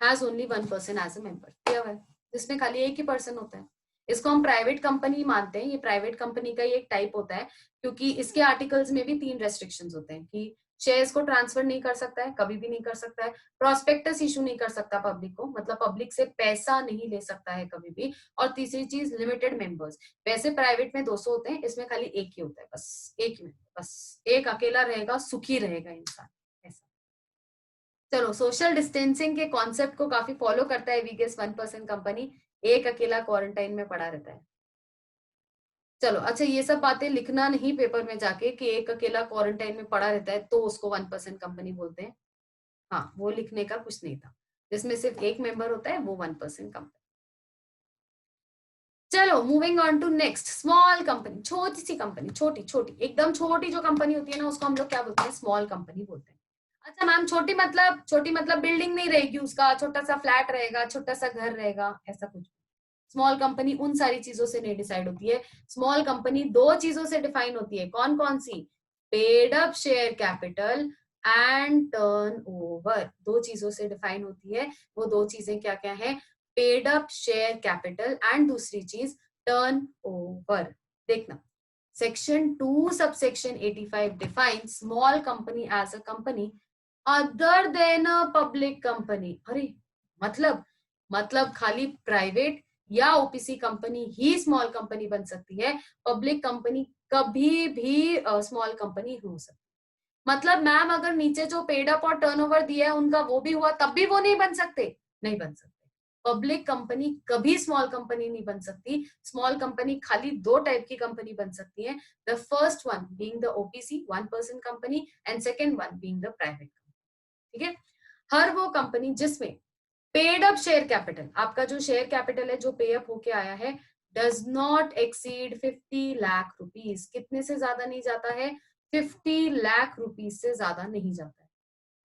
Has only 1% as a member, किया हुआ है, जिसमें खाली एक ही पर्सन होता है। इसको हम प्राइवेट कंपनी मानते हैं, ये प्राइवेट कंपनी का ही एक टाइप होता है, क्योंकि इसके आर्टिकल्स में भी 3 रेस्ट्रिक्शंस होते हैं कि शेयर्स को ट्रांसफर नहीं कर सकता है, कभी भी नहीं कर सकता है, प्रोस्पेक्टस इशू नहीं कर सकता पब्लिक को, मतलब पब्लिक से पैसा नहीं ले सकता है कभी भी, और तीसरी चीज लिमिटेड मेंबर्स। वैसे प्राइवेट में 200 होते हैं, इसमें खाली एक ही होता है, बस एक ही मेंबर, बस एक अकेला रहेगा, सुखी रहेगा इंसान, ऐसा। चलो, सोशल डिस्टेंसिंग के कॉन्सेप्ट को काफी फॉलो करता है वीगेस 1% कंपनी, एक अकेला क्वारंटाइन में पड़ा रहता है। चलो अच्छा, ये सब बातें लिखना नहीं पेपर में जाके कि एक अकेला क्वारंटाइन में पड़ा रहता है तो उसको 1% कंपनी बोलते हैं। हाँ, वो लिखने का कुछ नहीं था, जिसमें सिर्फ एक मेंबर होता है वो 1% कंपनी। चलो moving on to next, small company, छोटी सी कंपनी, छोटी छोटी एकदम छोटी जो कंपनी होती है ना, उसको हम लोग क्या बोलते हैं, स्मॉल कंपनी बोलते हैं। अच्छा मैम, छोटी मतलब बिल्डिंग नहीं रहेगी उसका, छोटा सा फ्लैट रहेगा, छोटा सा घर रहेगा, ऐसा कुछ। स्मॉल कंपनी उन सारी चीजों से नहीं डिसाइड होती है। स्मॉल कंपनी 2 चीजों से डिफाइन होती है, कौन कौन सी, paid up share capital and turnover. 2 चीजों से डिफाइन होती है। वो 2 चीजें क्या क्या है, paid up share capital and दूसरी चीज टर्न ओवर। देखना, section 2 subsection 85 define small company as a company other than a public company. अरे मतलब खाली प्राइवेट या ओपीसी कंपनी ही स्मॉल कंपनी बन सकती है, पब्लिक कंपनी कभी भी स्मॉल कंपनी हो सकती। मतलब मैम अगर नीचे जो पेड अप और टर्नओवर दिया है उनका वो भी हुआ तब भी वो नहीं बन सकते, नहीं बन सकते। पब्लिक कंपनी कभी स्मॉल कंपनी नहीं बन सकती। स्मॉल कंपनी खाली 2 टाइप की कंपनी बन सकती है, the first one being the OPC 1% company and second one being the private company. ठीक है, हर वो कंपनी जिसमें पेड अप शेयर कैपिटल, आपका जो शेयर कैपिटल है जो पे अप होके आया है, does not exceed 50 lakh rupees. कितने से ज्यादा नहीं जाता है, 50 लाख रुपीज से ज्यादा नहीं जाता है।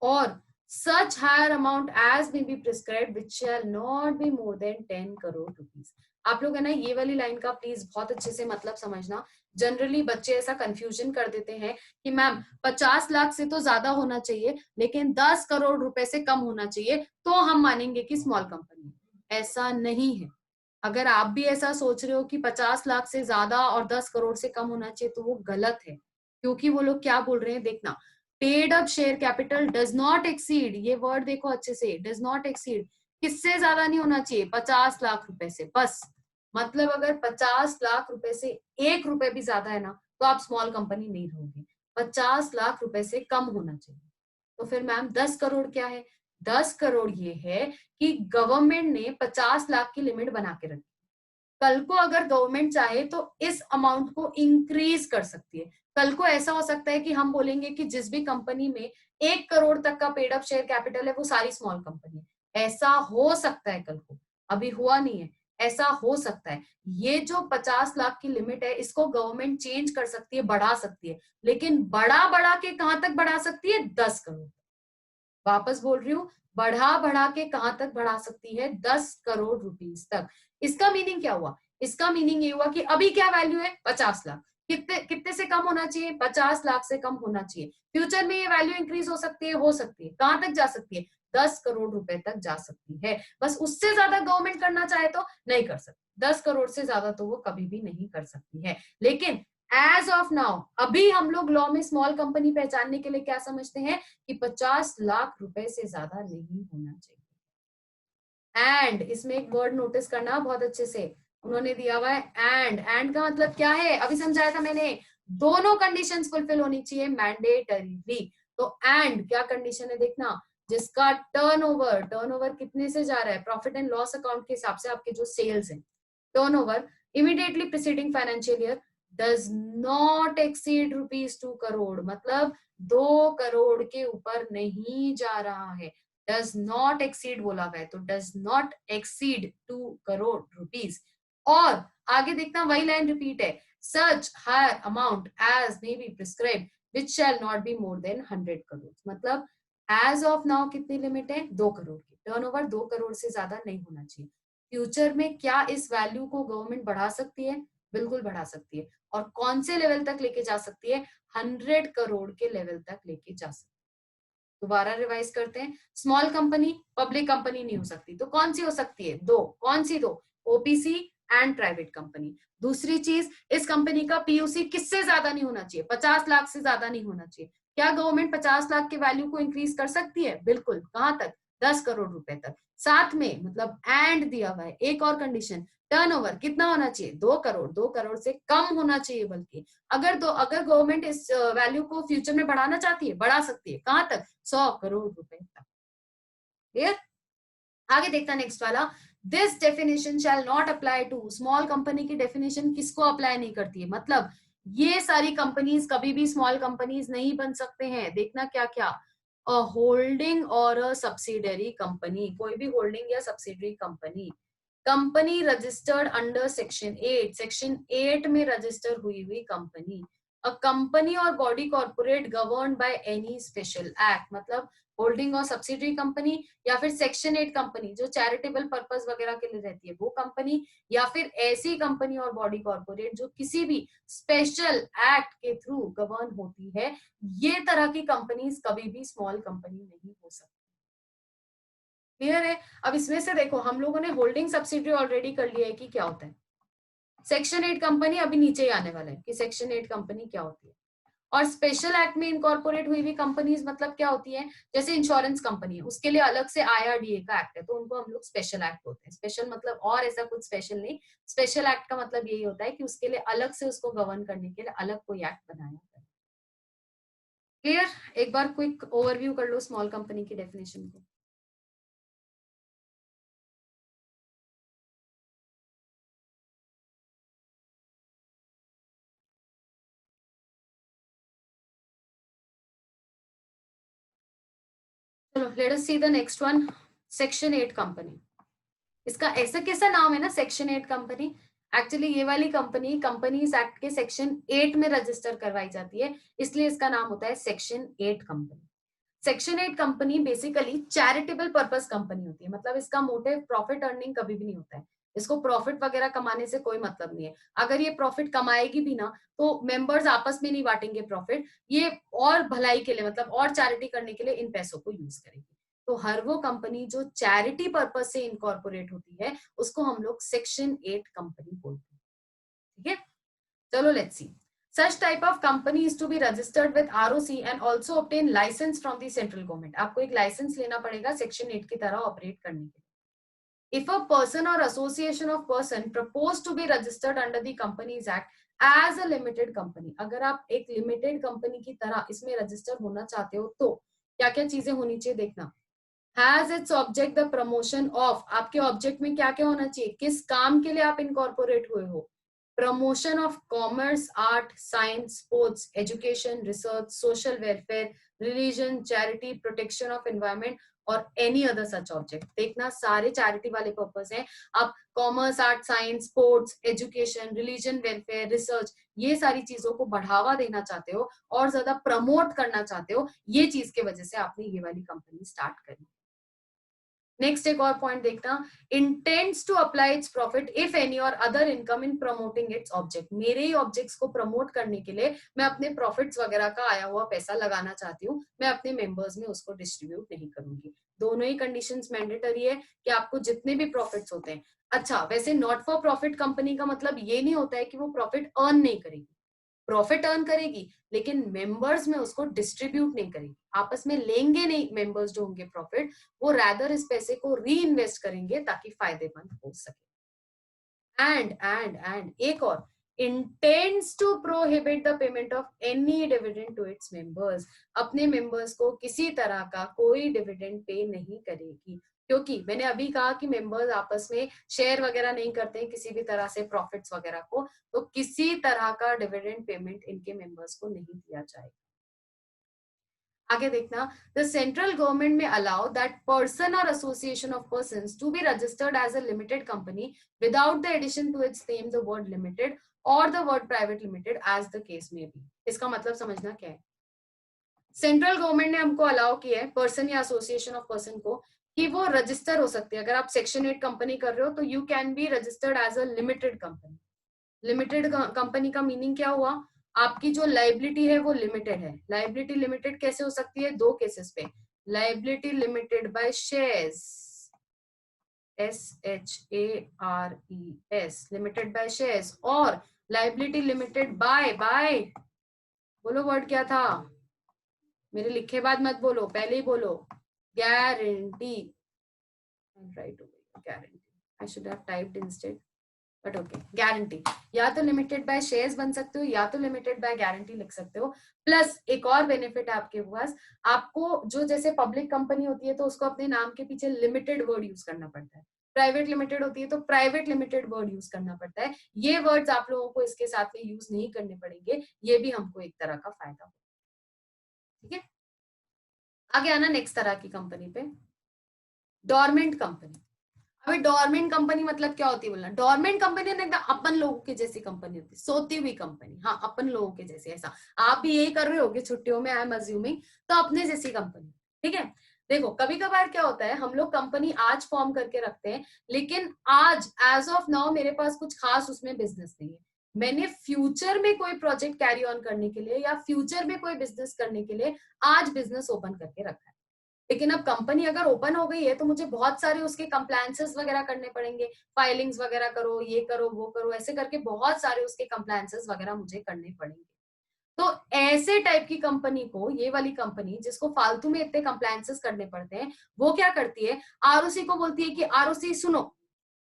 और such higher amount as may be prescribed which shall not be more than 10 crore rupees। आप लोग है ना, ये वाली लाइन का प्लीज बहुत अच्छे से मतलब समझना। जनरली बच्चे ऐसा कंफ्यूजन कर देते हैं कि मैम 50 लाख से तो ज्यादा होना चाहिए लेकिन 10 करोड़ रुपए से कम होना चाहिए तो हम मानेंगे कि स्मॉल कंपनी है। ऐसा नहीं है। अगर आप भी ऐसा सोच रहे हो कि 50 लाख से ज्यादा और 10 करोड़ से कम होना चाहिए तो वो गलत है, क्योंकि वो लोग क्या बोल रहे हैं देखना, paid up share capital does not exceed, ये वर्ड देखो अच्छे से, डज नॉट एक्सीड किससे ज्यादा नहीं होना चाहिए, 50 लाख रुपए से बस। मतलब अगर 50 लाख रुपए से 1 रुपए भी ज्यादा है ना तो आप स्मॉल कंपनी नहीं रहोगे। 50 लाख रुपए से कम होना चाहिए। तो फिर मैम 10 करोड़ क्या है? 10 करोड़ ये है कि गवर्नमेंट ने 50 लाख की लिमिट बना के रखी। कल को अगर गवर्नमेंट चाहे तो इस अमाउंट को इंक्रीज कर सकती है। कल को ऐसा हो सकता है कि हम बोलेंगे कि जिस भी कंपनी में 1 करोड़ तक का पेड अप शेयर कैपिटल है वो सारी स्मॉल कंपनी है। ऐसा हो सकता है कल को, अभी हुआ नहीं है, ऐसा हो सकता है। ये जो 50 लाख की लिमिट है इसको गवर्नमेंट चेंज कर सकती है, बढ़ा सकती है, लेकिन बढ़ा बढ़ा के कहां तक बढ़ा सकती है? 10 करोड़। वापस बोल रही हूँ, बढ़ा बढ़ा के कहां तक बढ़ा सकती है? 10 करोड़ रुपीस तक। इसका मीनिंग क्या हुआ? इसका मीनिंग ये हुआ कि अभी क्या वैल्यू है? 50 लाख। कितने कितने से कम होना चाहिए? 50 लाख से कम होना चाहिए। फ्यूचर में ये वैल्यू इंक्रीज हो सकती है? हो सकती है। कहां तक जा सकती है? 10 करोड़ रुपए तक जा सकती है। बस उससे ज्यादा गवर्नमेंट करना चाहे तो नहीं कर सकती। 10 करोड़ से ज्यादा तो वो कभी भी नहीं कर सकती है। लेकिन एज ऑफ नाउ, अभी हम लोग लॉ में स्मॉल कंपनी पहचानने के लिए क्या समझते हैं कि 50 लाख रुपए से ज्यादा नहीं होना चाहिए। एंड इसमें एक वर्ड नोटिस करना बहुत अच्छे से, उन्होंने दिया हुआ है एंड का मतलब क्या है? अभी समझाया था मैंने, दोनों कंडीशंस फुलफिल होनी चाहिए मैंडेटरीली। तो एंड क्या कंडीशन है देखना, जिसका टर्नओवर कितने से जा रहा है? प्रॉफिट एंड लॉस अकाउंट के हिसाब से आपके जो सेल्स है, turnover immediately preceding financial year does not exceed ₹2 crore, मतलब 2 करोड़ के ऊपर नहीं जा रहा है। डज नॉट एक्सीड बोला गया, तो does not exceed 2 crore rupees. और आगे देखना वही लाइन रिपीट है, such higher amount as may be prescribed which shall not be more than 100 crore. मतलब एज ऑफ नाउ कितनी लिमिट है? 2 करोड़ की। टर्नओवर 2 करोड़ से ज्यादा नहीं होना चाहिए। फ्यूचर में क्या इस वैल्यू को गवर्नमेंट बढ़ा सकती है? बिल्कुल बढ़ा सकती है। और कौन से लेवल तक लेके जा सकती है? 100 करोड़ के लेवल तक लेके जा सकती है। दोबारा रिवाइज करते हैं, स्मॉल कंपनी पब्लिक कंपनी नहीं हो सकती, तो कौन सी हो सकती है? दो। कौन सी दो? OPC and private company. दूसरी चीज, इस कंपनी का पीयूसी किससे ज्यादा नहीं होना चाहिए? 50 लाख से ज्यादा नहीं होना चाहिए। क्या गवर्नमेंट 50 लाख के वैल्यू को इंक्रीज कर सकती है? बिल्कुल। कहां तक? 10 करोड़ रुपए तक। साथ में मतलब एंड दिया हुआ है, एक और कंडीशन, टर्नओवर कितना होना चाहिए? 2 करोड़। 2 करोड़ से कम होना चाहिए। बल्कि अगर गवर्नमेंट इस वैल्यू को फ्यूचर में बढ़ाना चाहती है, बढ़ा सकती है। कहां तक? 100 करोड़ रुपए तक। क्लियर? आगे देखता नेक्स्ट वाला, this definition shall not apply to. Small company की डेफिनेशन किसको अप्लाई नहीं करती है? मतलब ये सारी कंपनीज कभी भी स्मॉल कंपनीज नहीं बन सकते हैं। देखना क्या क्या, अ होल्डिंग और अ सब्सिडरी कंपनी, कोई भी होल्डिंग या subsidiary company, company registered under section 8, section 8 में रजिस्टर हुई कंपनी, अ कंपनी और body corporate govern by any special act. मतलब होल्डिंग और सब्सिडरी कंपनी, या फिर सेक्शन 8 कंपनी जो चैरिटेबल पर्पस वगैरह के लिए रहती है वो कंपनी, या फिर ऐसी कंपनी और बॉडी कॉर्पोरेट जो किसी भी स्पेशल एक्ट के थ्रू गवर्न होती है, ये तरह की कंपनीज कभी भी स्मॉल कंपनी नहीं हो सकती। क्लियर है? अब इसमें से देखो, हम लोगों ने होल्डिंग सब्सिडरी ऑलरेडी कर लिया है कि क्या होता है। सेक्शन 8 कंपनी अभी नीचे ही आने वाला है कि सेक्शन 8 कंपनी क्या होती है। और स्पेशल एक्ट में इनकॉर्पोरेट हुई हुई कंपनीज मतलब क्या होती है? जैसे इंश्योरेंस कंपनी है, उसके लिए अलग से आईआरडीए का एक्ट है, तो उनको हम लोग स्पेशल एक्ट बोलते हैं। स्पेशल मतलब और ऐसा कुछ स्पेशल नहीं, स्पेशल एक्ट का मतलब यही होता है कि उसके लिए अलग से, उसको गवर्न करने के लिए अलग कोई एक्ट बनाया गया। क्लियर? एक बार क्विक ओवरव्यू कर लो स्मॉल कंपनी की डेफिनेशन को। चलो let us see the next one, section 8 company. इसका ऐसा कैसा नाम है ना, सेक्शन 8 कंपनी। एक्चुअली ये वाली कंपनी कंपनीज एक्ट के सेक्शन 8 में रजिस्टर करवाई जाती है, इसलिए इसका नाम होता है section 8 company. Section 8 company basically charitable purpose company होती है। मतलब इसका मोटिव प्रॉफिट अर्निंग कभी भी नहीं होता है। इसको प्रॉफिट वगैरह कमाने से कोई मतलब नहीं है। अगर ये प्रॉफिट कमाएगी भी ना, तो मेंबर्स आपस में नहीं बांटेंगे प्रॉफिट, ये और भलाई के लिए, मतलब और चैरिटी करने के लिए इन पैसों को यूज करेगी। तो हर वो कंपनी जो चैरिटी पर्पस से इनकॉर्पोरेट होती है उसको हम लोग सेक्शन 8 कंपनी बोलते हैं। ठीक है, चलो let's see. Such type of company is to be registered with ROC and also obtain license from the central government. आपको एक लाइसेंस लेना पड़ेगा सेक्शन 8 की तरह ऑपरेट करने के लिए। If a person or association of person propose to be registered under the Companies Act as a limited company, अगर आप एक लिमिटेड कंपनी की तरह इसमें रजिस्टर होना चाहते हो तो क्या क्या चीजें होनी चाहिए देखना। Has its object the promotion of, आपके ऑब्जेक्ट में क्या क्या होना चाहिए, किस काम के लिए आप इनकॉर्पोरेट हुए हो, promotion of commerce, art, science, sports, education, research, social welfare, religion, charity, protection of environment और एनी अदर सच ऑब्जेक्ट। देखना सारे चैरिटी वाले पर्पस हैं। आप commerce, art, science, sports, education, religion, welfare, research, ये सारी चीजों को बढ़ावा देना चाहते हो और ज्यादा प्रमोट करना चाहते हो, ये चीज की वजह से आपने ये वाली कंपनी स्टार्ट करी। नेक्स्ट एक और पॉइंट देखना, intends to apply its profit if any or other income in promoting its object. मेरे ही ऑब्जेक्ट्स को प्रमोट करने के लिए मैं अपने प्रॉफिट्स वगैरह का आया हुआ पैसा लगाना चाहती हूँ, मैं अपने मेंबर्स में उसको डिस्ट्रीब्यूट नहीं करूंगी। दोनों ही कंडीशंस मैंडेटरी है कि आपको जितने भी प्रॉफिट्स होते हैं। अच्छा, वैसे नॉट फॉर प्रॉफिट कंपनी का मतलब ये नहीं होता है कि वो प्रॉफिट अर्न नहीं करेगी, प्रॉफिट अर्न करेगी, लेकिन मेंबर्स में उसको डिस्ट्रीब्यूट नहीं करेगी, आपस में लेंगे नहीं। मेंबर्स जो होंगे प्रॉफिट, वो रैदर इस पैसे को री इन्वेस्ट करेंगे ताकि फायदेमंद हो सके। एंड एक और, intends to prohibit the payment of any dividend to its members, अपने मेंबर्स को किसी तरह का कोई डिविडेंड पे नहीं करेगी, क्योंकि मैंने अभी कहा कि मेंबर्स आपस में शेयर वगैरह नहीं करते हैं किसी भी तरह से प्रॉफिट्स वगैरह को, तो किसी तरह का डिविडेंड पेमेंट इनके मेंबर्स को नहीं दिया जाएगा। आगे देखना, the central government may allow that person or association of persons to be registered as a limited company without the addition to its name the word limited or the word private limited as the case may be. इसका मतलब समझना क्या है, central government ने हमको allow किया है person या एसोसिएशन ऑफ पर्सन को कि वो रजिस्टर हो सकती है। अगर आप सेक्शन 8 कंपनी कर रहे हो तो you can be registered as a limited company. Limited company का मीनिंग क्या हुआ, आपकी जो लाइबिलिटी है वो लिमिटेड है। लाइबिलिटी लिमिटेड कैसे हो सकती है, दो केसेस पे, liability limited by shares, SHARES, limited by shares, और लाइबिलिटी लिमिटेड बाय बोलो वर्ड क्या था, मेरे लिखे बाद मत बोलो, पहले ही बोलो, गारंटी। राइट हो गई guarantee, I should have typed instead, but okay, guarantee. या तो लिमिटेड बाय शेयर्स बन सकते हो या तो लिमिटेड बाय गारंटी लिख सकते हो। प्लस एक और बेनिफिट है आपके पास, आपको जो जैसे पब्लिक कंपनी होती है तो उसको अपने नाम के पीछे लिमिटेड वर्ड यूज करना पड़ता है, प्राइवेट लिमिटेड होती है तो प्राइवेट लिमिटेड वर्ड यूज करना पड़ता है। ये वर्ड्स आप लोगों को इसके साथ में यूज नहीं करने पड़ेंगे, ये भी हमको एक तरह का फायदा होगा। ठीक है, आगे आना नेक्स्ट तरह की कंपनी पे, डोरमेंट कंपनी। अभी डोरमेंट कंपनी मतलब क्या होती है बोलना, डोरमेंट कंपनी एकदम अपन लोगों की जैसी कंपनी होती है, सोती हुई कंपनी, हाँ अपन लोगों के जैसे, ऐसा आप भी यही कर रहे होगे छुट्टियों में, आई एम अज्यूमिंग, तो अपने जैसी कंपनी। ठीक है, देखो कभी कभार क्या होता है, हम लोग कंपनी आज फॉर्म करके रखते हैं, लेकिन आज एज ऑफ नाउ मेरे पास कुछ खास उसमें बिजनेस नहीं है, मैंने फ्यूचर में कोई प्रोजेक्ट कैरी ऑन करने के लिए या फ्यूचर में कोई बिजनेस करने के लिए आज बिजनेस ओपन करके रखा है। लेकिन अब कंपनी अगर ओपन हो गई है तो मुझे बहुत सारे उसके कंप्लायंसेस वगैरह करने पड़ेंगे, फाइलिंग्स वगैरह करो, ये करो वो करो, ऐसे करके बहुत सारे उसके कंप्लायंसेस वगैरह मुझे करने पड़ेंगे। तो ऐसे टाइप की कंपनी को, ये वाली कंपनी जिसको फालतू में इतने कंप्लायंसेस करने पड़ते हैं, वो क्या करती है, आरओसी को बोलती है कि आरओसी सुनो,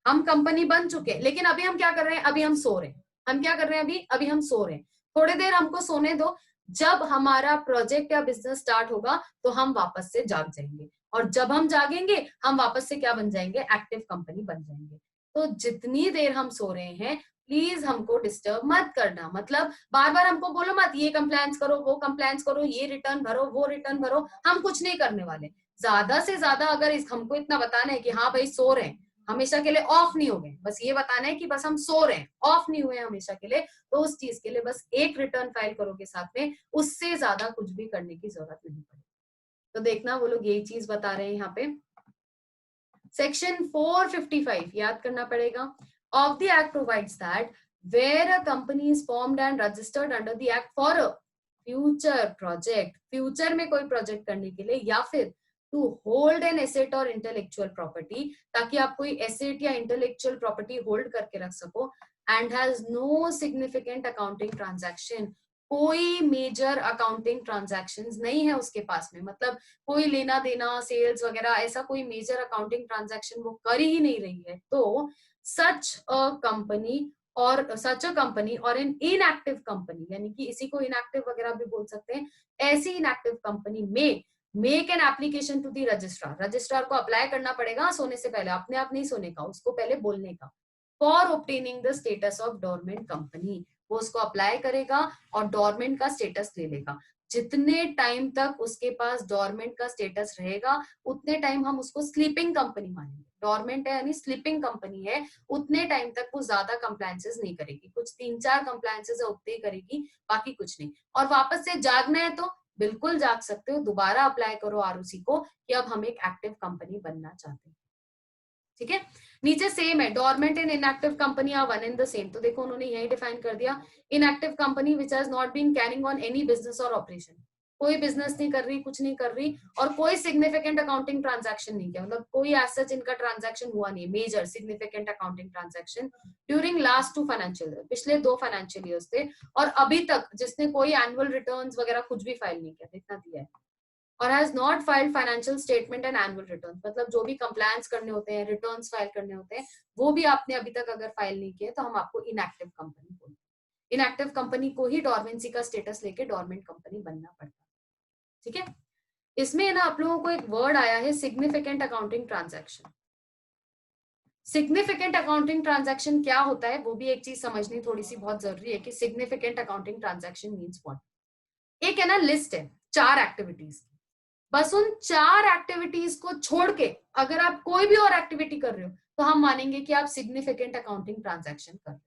हम कंपनी बन चुके हैं लेकिन अभी हम क्या कर रहे हैं, अभी हम सो रहे हैं। हम क्या कर रहे हैं, अभी हम सो रहे हैं, थोड़ी देर हमको सोने दो, जब हमारा प्रोजेक्ट या बिजनेस स्टार्ट होगा तो हम वापस से जाग जाएंगे, और जब हम जागेंगे हम वापस से क्या बन जाएंगे, एक्टिव कंपनी बन जाएंगे। तो जितनी देर हम सो रहे हैं प्लीज हमको डिस्टर्ब मत करना, मतलब बार बार हमको बोलो मत ये कंप्लायंस करो, वो कंप्लायंस करो, ये रिटर्न भरो, वो रिटर्न भरो, हम कुछ नहीं करने वाले। ज्यादा से ज्यादा अगर हमको इतना बताना है कि हाँ भाई सो रहे हैं, हमेशा के लिए ऑफ नहीं हो गए, बस ये बताना है कि बस हम सो रहे हैं, ऑफ नहीं हुए हमेशा के लिए, तो उस चीज के लिए बस एक रिटर्न फाइल करोगे साथ में, उससे ज्यादा कुछ भी करने की जरूरत नहीं पड़ेगी। तो देखना वो लोग यही चीज बता रहे हैं यहाँ पे, सेक्शन 455 याद करना पड़ेगा, of the act provides that where a company is formed and registered under the act for a future project, future में कोई प्रोजेक्ट करने के लिए, या फिर टू होल्ड एन एसेट और इंटेलेक्चुअल प्रॉपर्टी, ताकि आप कोई एसेट या इंटेलेक्चुअल प्रॉपर्टी होल्ड करके रख सको, and has no significant accounting transaction, कोई मेजर अकाउंटिंग ट्रांजैक्शंस नहीं है उसके पास में, मतलब कोई लेना देना सेल्स वगैरह ऐसा कोई मेजर अकाउंटिंग ट्रांजैक्शन वो कर ही नहीं रही है, तो सच अ कंपनी और सच अ कंपनी और एन इनएक्टिव कंपनी, यानी कि इसी को इनएक्टिव वगैरह भी बोल सकते हैं, ऐसी इनएक्टिव कंपनी में make an application to the registrar, registrar को अप्लाई करना पड़ेगा सोने से पहले, अपने आप नहीं सोने का, उसको पहले बोलने का, for obtaining the status of dormant company. वो उसको अप्लाई करेगा और डोरमेंट का स्टेटस ले लेगा। जितने टाइम तक उसके पास डोरमेंट का स्टेटस रहेगा उतने टाइम हम उसको स्लीपिंग कंपनी मानेंगे। डोरमेंट है यानी स्लीपिंग कंपनी है, उतने टाइम तक वो ज्यादा कंप्लायंसेस नहीं करेगी, कुछ 3-4 कंप्लायंसेस उतने ही करेगी, बाकी कुछ नहीं। और वापस से जागना है तो बिल्कुल जाग सकते हो, दोबारा अप्लाई करो आरओसी को कि अब हम एक एक्टिव कंपनी बनना चाहते हैं। ठीक है, नीचे सेम है, dormant and inactive company are one and the same. तो देखो उन्होंने यही डिफाइन कर दिया, inactive company which has not been carrying on any business और ऑपरेशन, कोई बिजनेस नहीं कर रही, कुछ नहीं कर रही, और कोई सिग्निफिकेंट अकाउंटिंग ट्रांजैक्शन नहीं किया, मतलब कोई ऐसा इनका ट्रांजैक्शन हुआ नहीं, major significant accounting transaction during last 2 financial year, पिछले 2 फाइनेंशियल ईयर्स थे, और अभी तक जिसने कोई एनुअल रिटर्न्स वगैरह कुछ भी फाइल नहीं किया, इतना दिया है। और has not filed financial statement and annual return, मतलब जो भी कंप्लायंस करने होते हैं, रिटर्न्स फाइल करने होते हैं, वो भी आपने अभी तक अगर फाइल नहीं किए तो हम आपको इनएक्टिव कंपनी बोलते हैं। इनएक्टिव कंपनी को ही डोरमेंसी का स्टेटस लेके डोरमेंट कंपनी बनना पड़ता है। ठीक है, इसमें ना आप लोगों को एक वर्ड आया है significant accounting transaction. Significant accounting transaction क्या होता है, वो भी एक चीज समझनी थोड़ी सी बहुत जरूरी है कि significant accounting transaction means what. एक है ना लिस्ट है 4 एक्टिविटीज, बस उन 4 एक्टिविटीज को छोड़ के अगर आप कोई भी और एक्टिविटी कर रहे हो तो हम मानेंगे कि आप सिग्निफिकेंट अकाउंटिंग ट्रांजैक्शन कर रहे हो।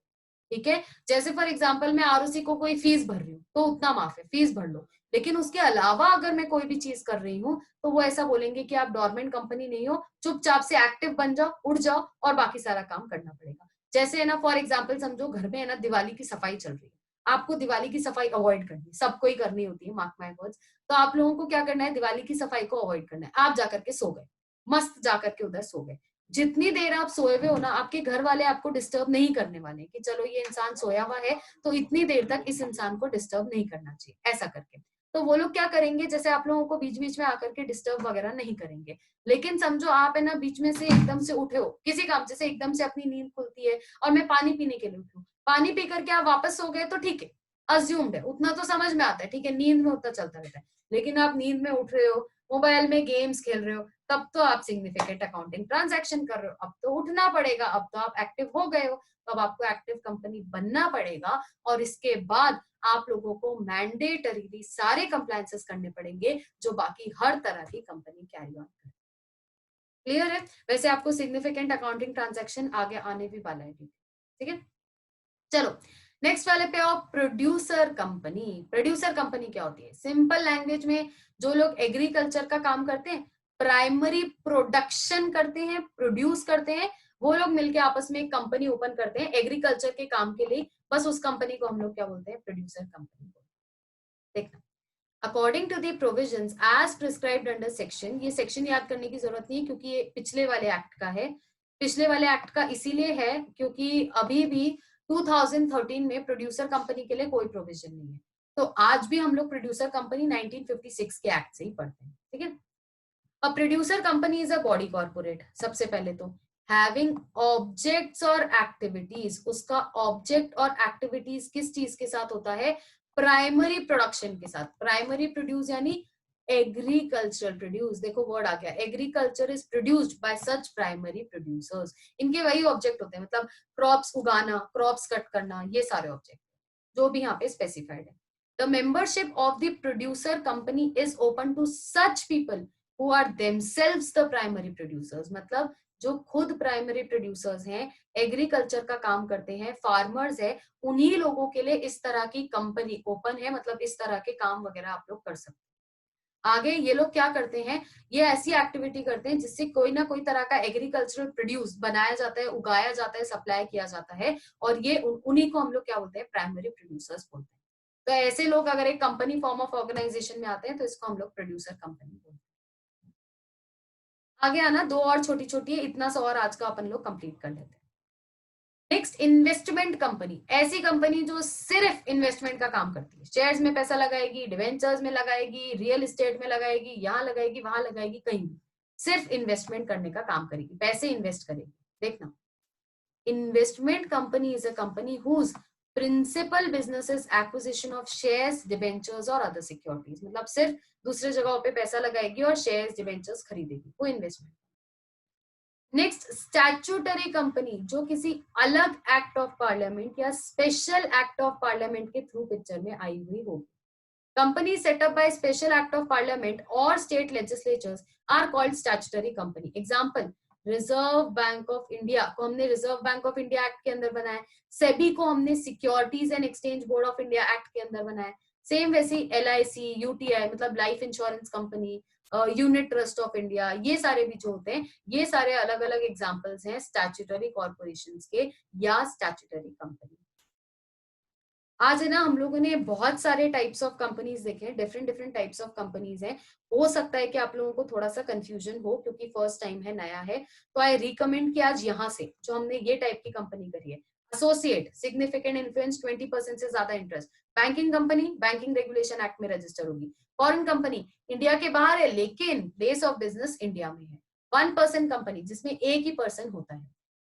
ठीक है, जैसे फॉर एग्जांपल मैं आरओसी को कोई फीस भर रही हूँ तो उतना माफ है, फीस भर लो, लेकिन उसके अलावा अगर मैं कोई भी चीज कर रही हूँ तो वो ऐसा बोलेंगे कि आप डोरमेंट कंपनी नहीं हो, चुपचाप से एक्टिव बन जाओ, उड़ जाओ और बाकी सारा काम करना पड़ेगा। जैसे है ना, फॉर एग्जाम्पल समझो घर में है ना दिवाली की सफाई चल रही है, आपको दिवाली की सफाई अवॉइड करनी, सबको ही करनी होती है, मार्क माय वर्ड्स। तो आप लोगों को क्या करना है, दिवाली की सफाई को अवॉइड करना है, आप जाकर के सो गए, मस्त जाकर के उधर सो गए। जितनी देर आप सोए हुए हो ना, आपके घर वाले आपको डिस्टर्ब नहीं करने वाले कि चलो ये इंसान सोया हुआ है तो इतनी देर तक इस इंसान को डिस्टर्ब नहीं करना चाहिए, ऐसा करके। तो वो लोग क्या करेंगे, जैसे आप लोगों को बीच बीच में आकर के डिस्टर्ब वगैरह नहीं करेंगे। लेकिन समझो आप है ना बीच में से एकदम से उठे हो किसी काम, जैसे एकदम से अपनी नींद खुलती है और मैं पानी पीने के लिए उठी, पानी पी करके आप वापस सो गए तो ठीक है, अज्यूम्ड है, उतना तो समझ में आता है, ठीक है, नींद में उतना चलता रहता है। लेकिन आप नींद में उठ रहे हो, मोबाइल में गेम्स खेल रहे हो, तब तो आप सिग्निफिकेंट अकाउंटिंग ट्रांजैक्शन कर रहे हो, अब तो उठना पड़ेगा, अब तो आप एक्टिव हो गए हो, तो अब आपको एक्टिव कंपनी बनना पड़ेगा। और इसके बाद आप लोगों को मैंडेटरीली सारे कंप्लायंसेस करने पड़ेंगे जो बाकी हर तरह की कंपनी कैरी ऑन करे। क्लियर है? वैसे आपको सिग्निफिकेंट अकाउंटिंग ट्रांजैक्शन आगे आने भी वाला है, ठीक है। चलो नेक्स्ट वाले पे आओ, प्रोड्यूसर कंपनी। प्रोड्यूसर कंपनी क्या होती है, सिंपल लैंग्वेज में जो लोग एग्रीकल्चर का काम करते हैं, प्राइमरी प्रोडक्शन करते हैं, प्रोड्यूस करते हैं, वो लोग मिलके आपस में एक कंपनी ओपन करते हैं एग्रीकल्चर के काम के लिए, बस उस कंपनी को हम लोग क्या बोलते हैं, प्रोड्यूसर कंपनी। देखना, according to the provisions as prescribed under section, ये सेक्शन याद करने की जरूरत नहीं है क्योंकि ये पिछले वाले एक्ट का है, पिछले वाले एक्ट का इसीलिए है क्योंकि अभी भी 2013 में प्रोड्यूसर कंपनी के लिए कोई प्रोविजन नहीं है, तो आज भी हम लोग प्रोड्यूसर कंपनी 1956 के एक्ट से ही पढ़ते हैं, ठीक है। A producer company is a body corporate, सबसे पहले तो हैविंग ऑब्जेक्ट्स और एक्टिविटीज, उसका ऑब्जेक्ट और एक्टिविटीज किस चीज के साथ होता है, प्राइमरी प्रोडक्शन के साथ। प्राइमरी प्रोड्यूस यानी एग्रीकल्चर प्रोड्यूस, देखो वर्ड आ गया, agriculture is produced by such primary producers, इनके वही ऑब्जेक्ट होते हैं, मतलब क्रॉप्स उगाना, क्रॉप्स कट करना, ये सारे ऑब्जेक्ट जो भी यहाँ पे स्पेसिफाइड है। The membership of the producer company is open to such people who are themselves the primary producers, मतलब जो खुद प्राइमरी प्रोड्यूसर्स हैं, एग्रीकल्चर का काम करते हैं, फार्मर्स है, उन्हीं लोगों के लिए इस तरह की कंपनी ओपन है, मतलब इस तरह के काम वगैरह आप लोग कर सकते हैं। आगे ये लोग क्या करते हैं, ये ऐसी एक्टिविटी करते हैं जिससे कोई ना कोई तरह का एग्रीकल्चरल प्रोड्यूस बनाया जाता है, उगाया जाता है, सप्लाई किया जाता है, और ये उन्हीं को हम लोग क्या बोलते हैं, प्राइमरी प्रोड्यूसर्स बोलते हैं। तो ऐसे लोग अगर एक कंपनी फॉर्म ऑफ ऑर्गेनाइजेशन में आते हैं तो इसको हम लोग प्रोड्यूसर कंपनी बोलते हैं। आगे आना, दो और छोटी छोटी है, इतना सा और आज का अपन लोग कंप्लीट कर लेते हैं। नेक्स्ट, इन्वेस्टमेंट कंपनी, ऐसी कंपनी जो सिर्फ इन्वेस्टमेंट का काम करती है, शेयर्स में पैसा लगाएगी, डिवेंचर्स में लगाएगी, रियल एस्टेट में लगाएगी, यहाँ लगाएगी, वहां लगाएगी, कहीं भी सिर्फ इन्वेस्टमेंट करने का काम करेगी, पैसे इन्वेस्ट करेगी। देखना, investment company is a company whose principal business is acquisition of shares, debentures और अदर सिक्योरिटीज, मतलब सिर्फ दूसरे जगहों पे पैसा लगाएगी और शेयर्स डिबेंचर्स खरीदेगी, वो इन्वेस्टमेंट। नेक्स्ट, स्टैट्यूटरी कंपनी, जो किसी अलग एक्ट ऑफ पार्लियामेंट या स्पेशल एक्ट ऑफ पार्लियामेंट के थ्रू पिक्चर में आई हुई होगी। Company set up by special act of parliament or state legislatures are called statutory company. Example, Reserve Bank of India को हमने Reserve Bank of India act के अंदर बनाया, सेबी को हमने Securities and Exchange Board of India act के अंदर बनाया। सेम वैसे LIC, UTI मतलब life insurance company, unit trust of India, ये सारे भी जो होते हैं, ये सारे अलग अलग एग्जाम्पल्स हैं स्टैट्यूटरी कॉर्पोरेशंस के या स्टैट्यूटरी कंपनी। आज है ना, हम लोगों ने बहुत सारे टाइप्स ऑफ कंपनीज देखे हैं, different different types of companies हैं। हो सकता है कि आप लोगों को थोड़ा सा कंफ्यूजन हो क्योंकि फर्स्ट टाइम है, नया है, तो आई रिकमेंड कि आज यहाँ से जो हमने ये टाइप की कंपनी करी है, एसोसिएट, सिग्निफिकेंट इन्फ्लुएंस, 20% से ज्यादा interest, banking company, banking regulation act में रजिस्टर होगी। फॉरेन कंपनी, इंडिया के बाहर है लेकिन प्लेस ऑफ बिजनेस इंडिया में है। 1% कंपनी, जिसमें एक ही पर्सन होता है।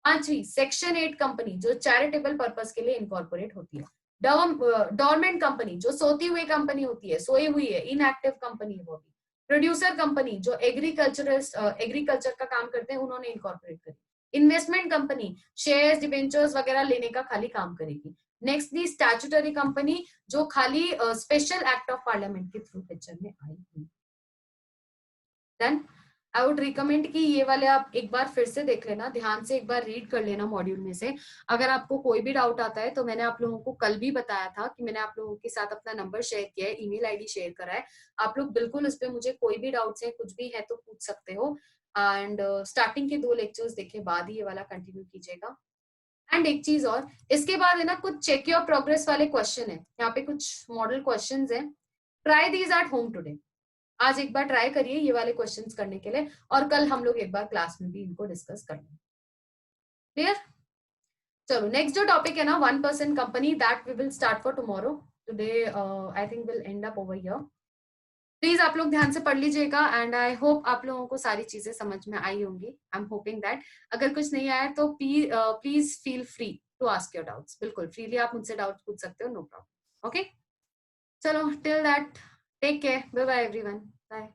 पांचवी, सेक्शन 8 कंपनी, जो चैरिटेबल पर्पस के लिए इनकॉर्पोरेट होती है। डॉर्मेंट कंपनी, जो सोती हुई कंपनी होती है, सोई हुई है, इनएक्टिव कंपनी वो भी। प्रोड्यूसर कंपनी, जो एग्रीकल्चर का काम करते हैं, उन्होंने इनकॉर्पोरेट करी। इन्वेस्टमेंट कंपनी, शेयर्स, डिबेंचर्स वगैरह लेने का खाली काम करेगी। नेक्स्ट दी स्टैट्यूटरी कंपनी, जो खाली स्पेशल एक्ट ऑफ पार्लियामेंट के थ्रू पिक्चर में आई हुई। देन आई वुड रिकमेंड कि ये वाले आप एक बार फिर से देख लेना, ध्यान से एक बार रीड कर लेना मॉड्यूल में से। अगर आपको कोई भी डाउट आता है तो मैंने आप लोगों को कल भी बताया था कि मैंने आप लोगों के साथ अपना नंबर शेयर किया है, ईमेल आईडी शेयर करा है। आप लोग बिल्कुल उस पर मुझे कोई भी डाउट्स है, कुछ भी है तो पूछ सकते हो। एंड स्टार्टिंग के 2 लेक्चर्स देखे बाद ही ये वाला कंटिन्यू कीजिएगा। एंड एक चीज और, इसके बाद है ना कुछ चेक योर प्रोग्रेस वाले क्वेश्चन है, यहाँ पे कुछ मॉडल क्वेश्चंस हैं। Try these at home today. आज एक बार ट्राई करिए ये वाले क्वेश्चंस करने के लिए, और कल हम लोग एक बार क्लास में भी इनको डिस्कस कर लेंगे। क्लियर? चलो नेक्स्ट जो टॉपिक है ना, 1% company, that we will start for tomorrow. Today I think will end up over here. Please आप लोग ध्यान से पढ़ लीजिएगा एंड आई होप आप लोगों को सारी चीजें समझ में आई होंगी। I am hoping that. अगर कुछ नहीं आया तो please feel free to ask your doubts. बिल्कुल फ्रीली आप मुझसे डाउट पूछ सकते हो, नो प्रॉब्लम। ओके, चलो till that take care, bye bye everyone, bye.